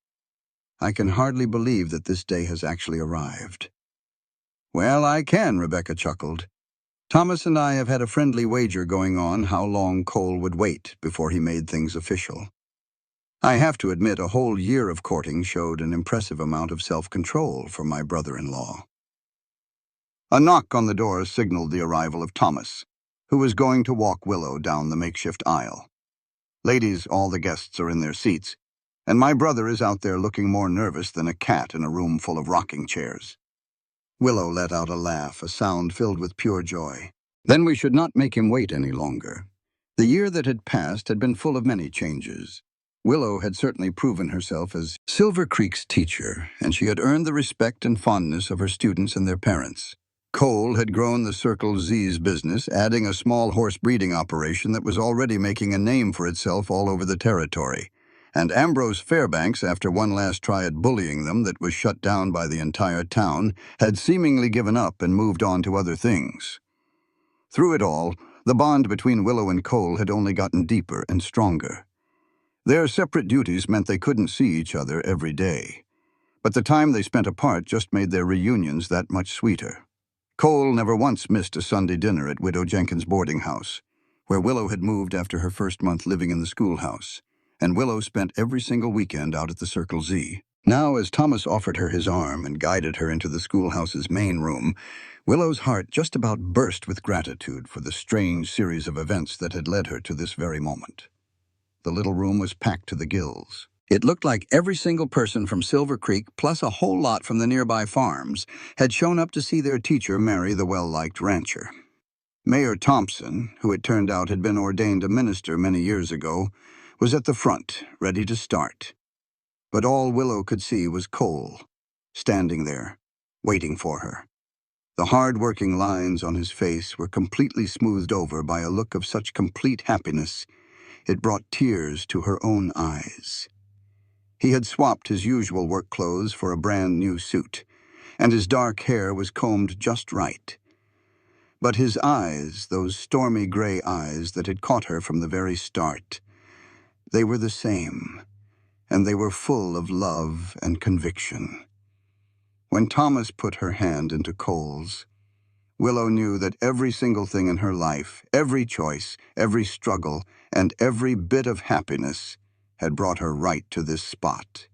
[SPEAKER 1] "I can hardly believe that this day has actually arrived." "Well, I can," Rebecca chuckled. "Thomas and I have had a friendly wager going on how long Cole would wait before he made things official. I have to admit, a whole year of courting showed an impressive amount of self-control for my brother-in-law." A knock on the door signaled the arrival of Thomas, who was going to walk Willow down the makeshift aisle. "Ladies, all the guests are in their seats, and my brother is out there looking more nervous than a cat in a room full of rocking chairs." Willow let out a laugh, a sound filled with pure joy. Then we should not make him wait any longer. The year that had passed had been full of many changes. Willow had certainly proven herself as Silver Creek's teacher, and she had earned the respect and fondness of her students and their parents. Cole had grown the Circle Z's business, adding a small horse breeding operation that was already making a name for itself all over the territory. And Ambrose Fairbanks, after one last try at bullying them that was shut down by the entire town, had seemingly given up and moved on to other things. Through it all, the bond between Willow and Cole had only gotten deeper and stronger. Their separate duties meant they couldn't see each other every day, but the time they spent apart just made their reunions that much sweeter. Cole never once missed a Sunday dinner at Widow Jenkins' boarding house, where Willow had moved after her first month living in the schoolhouse, and Willow spent every single weekend out at the Circle Z. Now, as Thomas offered her his arm and guided her into the schoolhouse's main room, Willow's heart just about burst with gratitude for the strange series of events that had led her to this very moment. The little room was packed to the gills. It looked like every single person from Silver Creek, plus a whole lot from the nearby farms, had shown up to see their teacher marry the well-liked rancher. Mayor Thompson, who it turned out had been ordained a minister many years ago, was at the front, ready to start. But all Willow could see was Cole, standing there, waiting for her. The hard-working lines on his face were completely smoothed over by a look of such complete happiness it brought tears to her own eyes. He had swapped his usual work clothes for a brand-new suit, and his dark hair was combed just right. But his eyes, those stormy gray eyes that had caught her from the very start, they were the same, and they were full of love and conviction. When Thomas put her hand into Cole's, Willow knew that every single thing in her life, every choice, every struggle, and every bit of happiness had brought her right to this spot.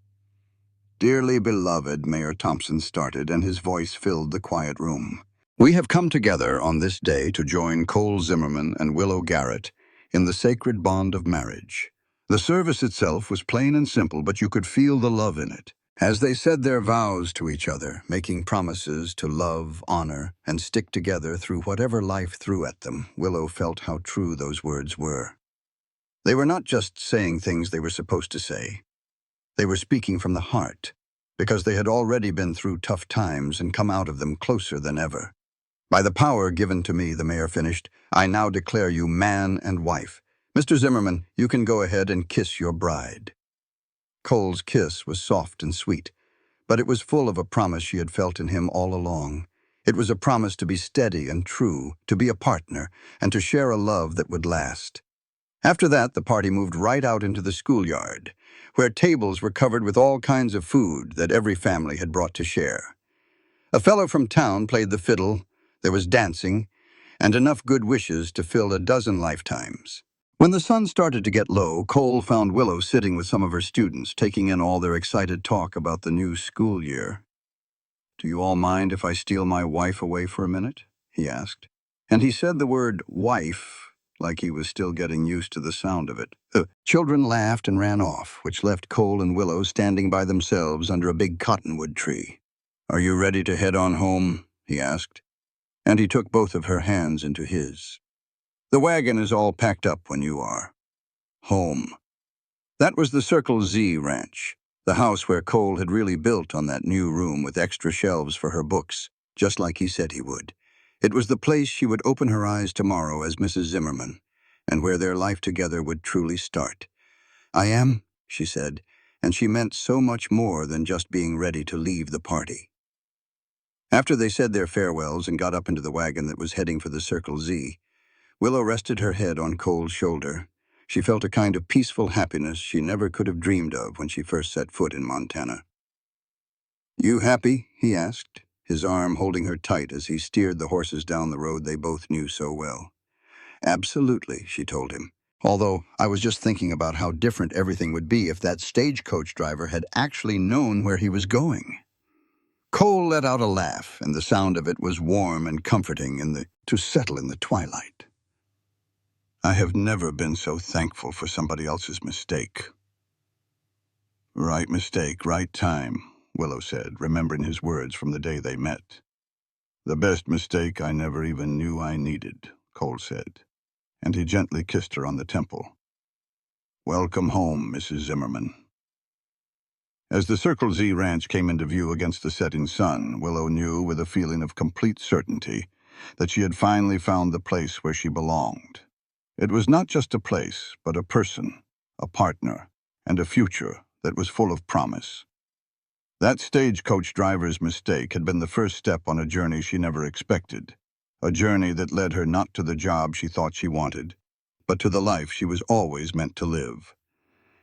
[SPEAKER 1] "Dearly beloved," Mayor Thompson started, and his voice filled the quiet room. "We have come together on this day to join Cole Zimmerman and Willow Garrett in the sacred bond of marriage. The service itself was plain and simple, but you could feel the love in it. As they said their vows to each other, making promises to love, honor, and stick together through whatever life threw at them, Willow felt how true those words were. They were not just saying things they were supposed to say. They were speaking from the heart, because they had already been through tough times and come out of them closer than ever. "By the power given to me," the mayor finished, "I now declare you man and wife. Mr. Zimmerman, you can go ahead and kiss your bride." Cole's kiss was soft and sweet, but it was full of a promise she had felt in him all along. It was a promise to be steady and true, to be a partner, and to share a love that would last. After that, the party moved right out into the schoolyard, where tables were covered with all kinds of food that every family had brought to share. A fellow from town played the fiddle, there was dancing, and enough good wishes to fill a dozen lifetimes. When the sun started to get low, Cole found Willow sitting with some of her students, taking in all their excited talk about the new school year. "Do you all mind if I steal my wife away for a minute?" he asked. And he said the word wife like he was still getting used to the sound of it. The children laughed and ran off, which left Cole and Willow standing by themselves under a big cottonwood tree. "Are you ready to head on home?" he asked, and he took both of her hands into his. "The wagon is all packed up when you are." Home. That was the Circle Z ranch, the house where Cole had really built on that new room with extra shelves for her books, just like he said he would. It was the place she would open her eyes tomorrow as Mrs. Zimmerman, and where their life together would truly start. "I am," she said, and she meant so much more than just being ready to leave the party. After they said their farewells and got up into the wagon that was heading for the Circle Z, Willow rested her head on Cole's shoulder. She felt a kind of peaceful happiness she never could have dreamed of when she first set foot in Montana. "You happy?" he asked, his arm holding her tight as he steered the horses down the road they both knew so well. "Absolutely," she told him. "Although I was just thinking about how different everything would be if that stagecoach driver had actually known where he was going." Cole let out a laugh, and the sound of it was warm and comforting to settle in the twilight. "I have never been so thankful for somebody else's mistake." "Right mistake, right time," Willow said, remembering his words from the day they met. "The best mistake I never even knew I needed," Cole said, and he gently kissed her on the temple. "Welcome home, Mrs. Zimmerman." As the Circle Z ranch came into view against the setting sun, Willow knew with a feeling of complete certainty that she had finally found the place where she belonged. It was not just a place, but a person, a partner, and a future that was full of promise. That stagecoach driver's mistake had been the first step on a journey she never expected, a journey that led her not to the job she thought she wanted, but to the life she was always meant to live.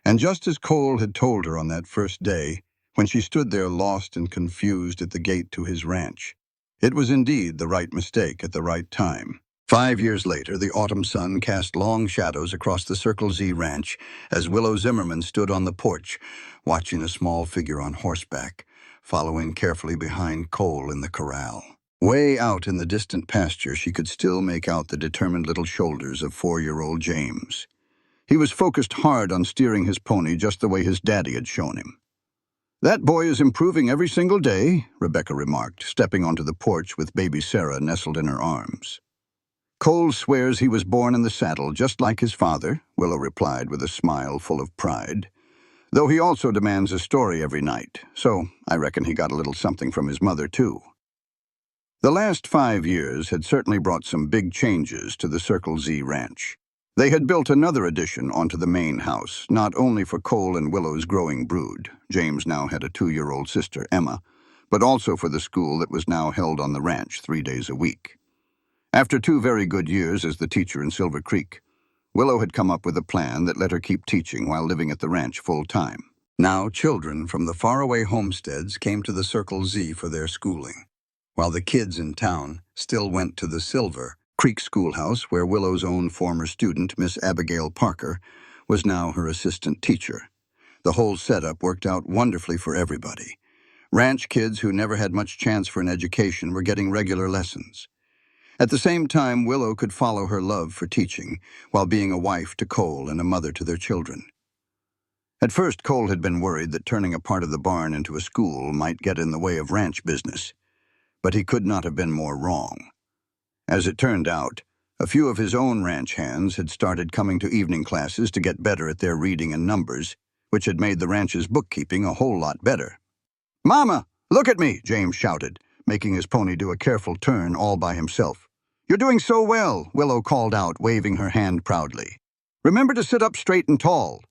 [SPEAKER 1] And just as Cole had told her on that first day, when she stood there lost and confused at the gate to his ranch, it was indeed the right mistake at the right time. 5 years later, the autumn sun cast long shadows across the Circle Z ranch as Willow Zimmerman stood on the porch, watching a small figure on horseback, following carefully behind Cole in the corral. Way out in the distant pasture, she could still make out the determined little shoulders of 4-year-old James. He was focused hard on steering his pony just the way his daddy had shown him. "That boy is improving every single day," Rebecca remarked, stepping onto the porch with baby Sarah nestled in her arms. "Cole swears he was born in the saddle, just like his father," Willow replied with a smile full of pride. "Though he also demands a story every night, so I reckon he got a little something from his mother, too." The last 5 years had certainly brought some big changes to the Circle Z ranch. They had built another addition onto the main house, not only for Cole and Willow's growing brood — James now had a 2-year-old sister, Emma — but also for the school that was now held on the ranch 3 days a week. After 2 very good years as the teacher in Silver Creek, Willow had come up with a plan that let her keep teaching while living at the ranch full-time. Now children from the faraway homesteads came to the Circle Z for their schooling, while the kids in town still went to the Silver Creek schoolhouse where Willow's own former student, Miss Abigail Parker, was now her assistant teacher. The whole setup worked out wonderfully for everybody. Ranch kids who never had much chance for an education were getting regular lessons. At the same time, Willow could follow her love for teaching while being a wife to Cole and a mother to their children. At first, Cole had been worried that turning a part of the barn into a school might get in the way of ranch business, but he could not have been more wrong. As it turned out, a few of his own ranch hands had started coming to evening classes to get better at their reading and numbers, which had made the ranch's bookkeeping a whole lot better. "Mama, look at me," James shouted, making his pony do a careful turn all by himself. "You're doing so well," Willow called out, waving her hand proudly. "Remember to sit up straight and tall."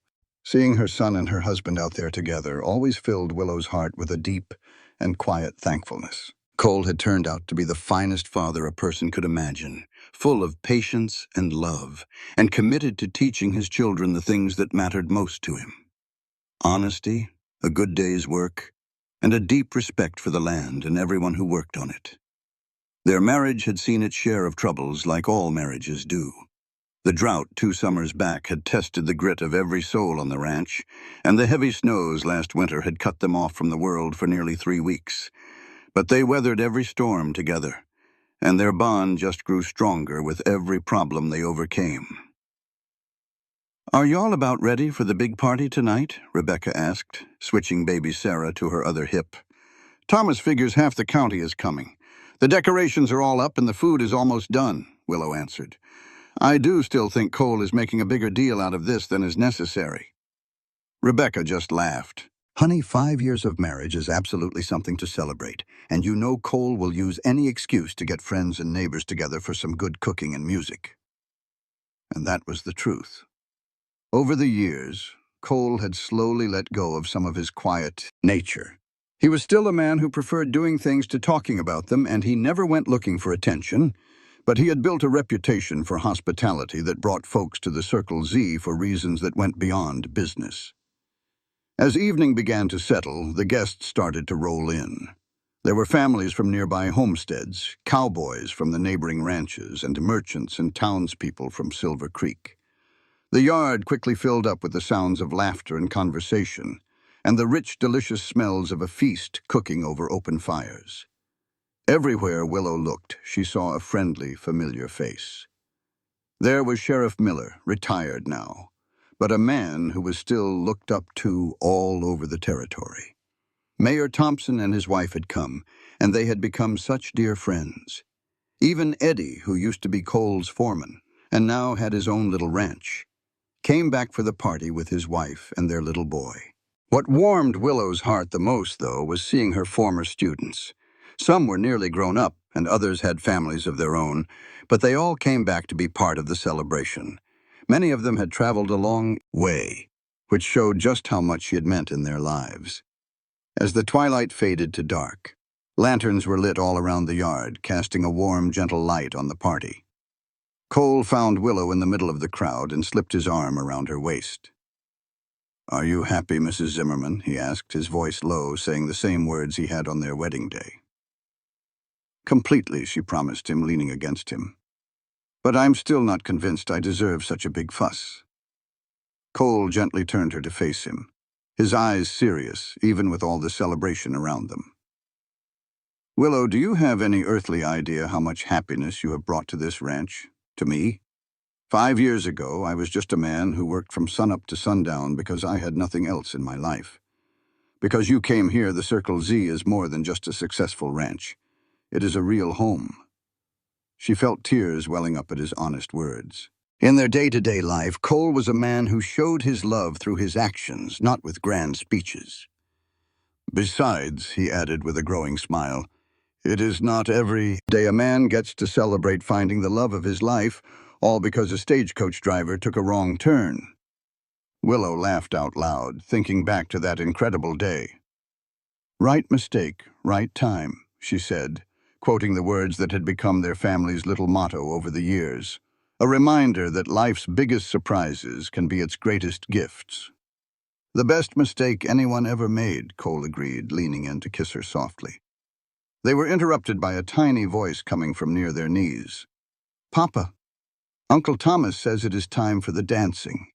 [SPEAKER 1] Seeing her son and her husband out there together always filled Willow's heart with a deep and quiet thankfulness. Cole had turned out to be the finest father a person could imagine, full of patience and love, and committed to teaching his children the things that mattered most to him: honesty, a good day's work, and a deep respect for the land and everyone who worked on it. Their marriage had seen its share of troubles, like all marriages do. The drought 2 summers back had tested the grit of every soul on the ranch, and the heavy snows last winter had cut them off from the world for nearly 3 weeks. But they weathered every storm together, and their bond just grew stronger with every problem they overcame. "Are y'all about ready for the big party tonight?" Rebecca asked, switching baby Sarah to her other hip. "Thomas figures half the county is coming. The decorations are all up and the food is almost done," Willow answered. "I do still think Cole is making a bigger deal out of this than is necessary." Rebecca just laughed. "Honey, 5 years of marriage is absolutely something to celebrate, and you know Cole will use any excuse to get friends and neighbors together for some good cooking and music." And that was the truth. Over the years, Cole had slowly let go of some of his quiet nature. He was still a man who preferred doing things to talking about them, and he never went looking for attention, but he had built a reputation for hospitality that brought folks to the Circle Z for reasons that went beyond business. As evening began to settle, the guests started to roll in. There were families from nearby homesteads, cowboys from the neighboring ranches, and merchants and townspeople from Silver Creek. The yard quickly filled up with the sounds of laughter and conversation, and the rich, delicious smells of a feast cooking over open fires. Everywhere Willow looked, she saw a friendly, familiar face. There was Sheriff Miller, retired now, but a man who was still looked up to all over the territory. Mayor Thompson and his wife had come, and they had become such dear friends. Even Eddie, who used to be Cole's foreman, and now had his own little ranch, came back for the party with his wife and their little boy. What warmed Willow's heart the most, though, was seeing her former students. Some were nearly grown up, and others had families of their own, but they all came back to be part of the celebration. Many of them had traveled a long way, which showed just how much she had meant in their lives. As the twilight faded to dark, lanterns were lit all around the yard, casting a warm, gentle light on the party. Cole found Willow in the middle of the crowd and slipped his arm around her waist. "Are you happy, Mrs. Zimmerman?" he asked, his voice low, saying the same words he had on their wedding day. "Completely," she promised him, leaning against him. "But I'm still not convinced I deserve such a big fuss." Cole gently turned her to face him, his eyes serious, even with all the celebration around them. "Willow, do you have any earthly idea how much happiness you have brought to this ranch? To me? 5 years ago, I was just a man who worked from sunup to sundown because I had nothing else in my life. Because you came here, the Circle Z is more than just a successful ranch. It is a real home." She felt tears welling up at his honest words. In their day-to-day life, Cole was a man who showed his love through his actions, not with grand speeches. "Besides," he added with a growing smile, "it is not every day a man gets to celebrate finding the love of his life, all because a stagecoach driver took a wrong turn." Willow laughed out loud, thinking back to that incredible day. "Right mistake, right time," she said, quoting the words that had become their family's little motto over the years. A reminder that life's biggest surprises can be its greatest gifts. "The best mistake anyone ever made," Cole agreed, leaning in to kiss her softly. They were interrupted by a tiny voice coming from near their knees. "Papa, Uncle Thomas says it is time for the dancing."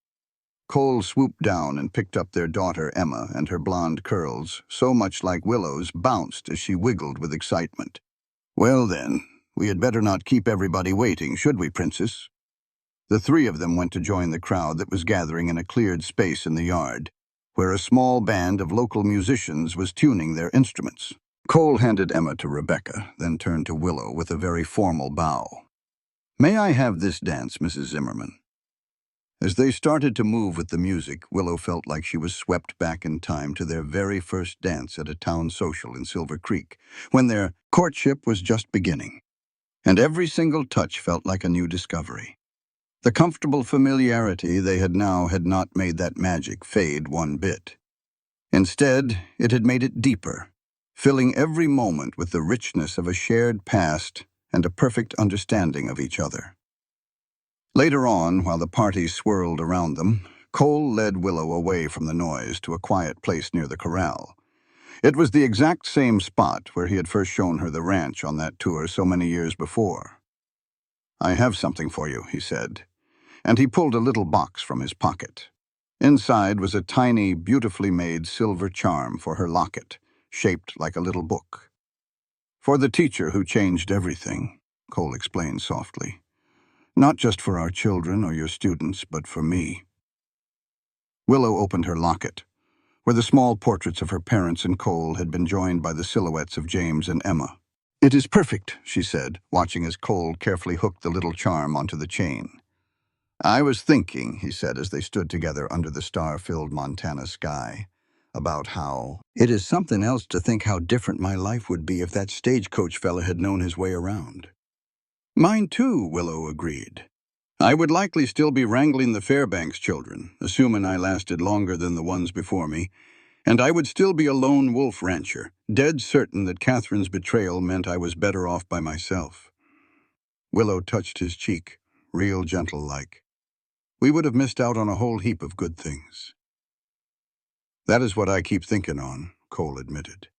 [SPEAKER 1] Cole swooped down and picked up their daughter Emma, and her blonde curls, so much like Willow's, bounced as she wiggled with excitement. "Well then, we had better not keep everybody waiting, should we, Princess?" The three of them went to join the crowd that was gathering in a cleared space in the yard, where a small band of local musicians was tuning their instruments. Cole handed Emma to Rebecca, then turned to Willow with a very formal bow. "May I have this dance, Mrs. Zimmerman?" As they started to move with the music, Willow felt like she was swept back in time to their very first dance at a town social in Silver Creek, when their courtship was just beginning. And every single touch felt like a new discovery. The comfortable familiarity they had now had not made that magic fade one bit. Instead, it had made it deeper, filling every moment with the richness of a shared past and a perfect understanding of each other. Later on, while the party swirled around them, Cole led Willow away from the noise to a quiet place near the corral. It was the exact same spot where he had first shown her the ranch on that tour so many years before. "I have something for you," he said. and he pulled a little box from his pocket. Inside was a tiny, beautifully made silver charm for her locket, shaped like a little book. "For the teacher who changed everything," Cole explained softly. "Not just for our children or your students, but for me." Willow opened her locket, where the small portraits of her parents and Cole had been joined by the silhouettes of James and Emma. "It is perfect," she said, watching as Cole carefully hooked the little charm onto the chain. "I was thinking," he said as they stood together under the star-filled Montana sky, "about how it is something else to think how different my life would be if that stagecoach fella had known his way around." "Mine too," Willow agreed. "I would likely still be wrangling the Fairbanks children, assuming I lasted longer than the ones before me, and I would still be a lone wolf rancher, dead certain that Catherine's betrayal meant I was better off by myself." Willow touched his cheek, real gentle-like. "We would have missed out on a whole heap of good things." "That is what I keep thinking on," Cole admitted.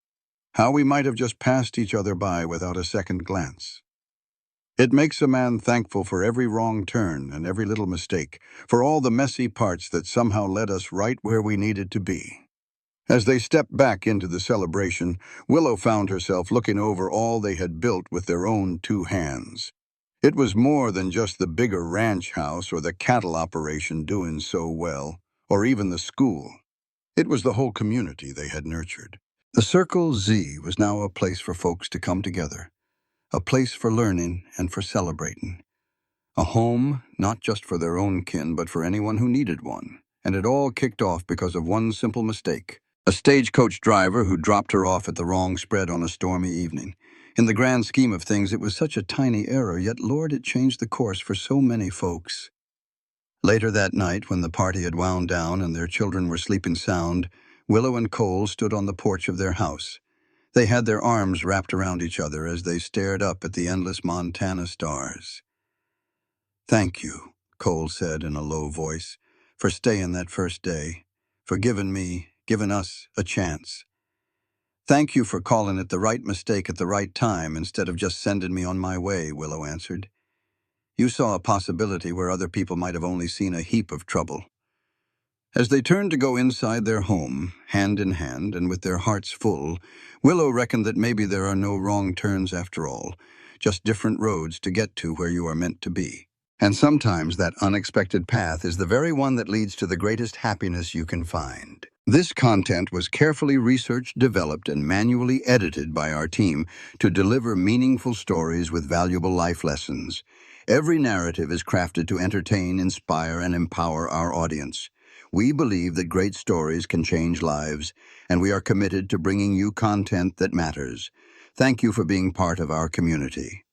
[SPEAKER 1] "How we might have just passed each other by without a second glance. It makes a man thankful for every wrong turn and every little mistake, for all the messy parts that somehow led us right where we needed to be." As they stepped back into the celebration, Willow found herself looking over all they had built with their own two hands. It was more than just the bigger ranch house or the cattle operation doing so well, or even the school. It was the whole community they had nurtured. The Circle Z was now a place for folks to come together, a place for learning and for celebrating, a home not just for their own kin but for anyone who needed one. And it all kicked off because of one simple mistake. A stagecoach driver who dropped her off at the wrong spread on a stormy evening. In the grand scheme of things, it was such a tiny error, yet, Lord, it changed the course for so many folks. Later that night, when the party had wound down and their children were sleeping sound, Willow and Cole stood on the porch of their house. They had their arms wrapped around each other as they stared up at the endless Montana stars. "Thank you," Cole said in a low voice, "for staying that first day, for giving us a chance. Thank you for calling it the right mistake at the right time instead of just sending me on my way," Willow answered. "You saw a possibility where other people might have only seen a heap of trouble." As they turned to go inside their home, hand in hand and with their hearts full, Willow reckoned that maybe there are no wrong turns after all, just different roads to get to where you are meant to be. And sometimes that unexpected path is the very one that leads to the greatest happiness you can find. This content was carefully researched, developed, and manually edited by our team to deliver meaningful stories with valuable life lessons. Every narrative is crafted to entertain, inspire, and empower our audience. We believe that great stories can change lives, and we are committed to bringing you content that matters. Thank you for being part of our community.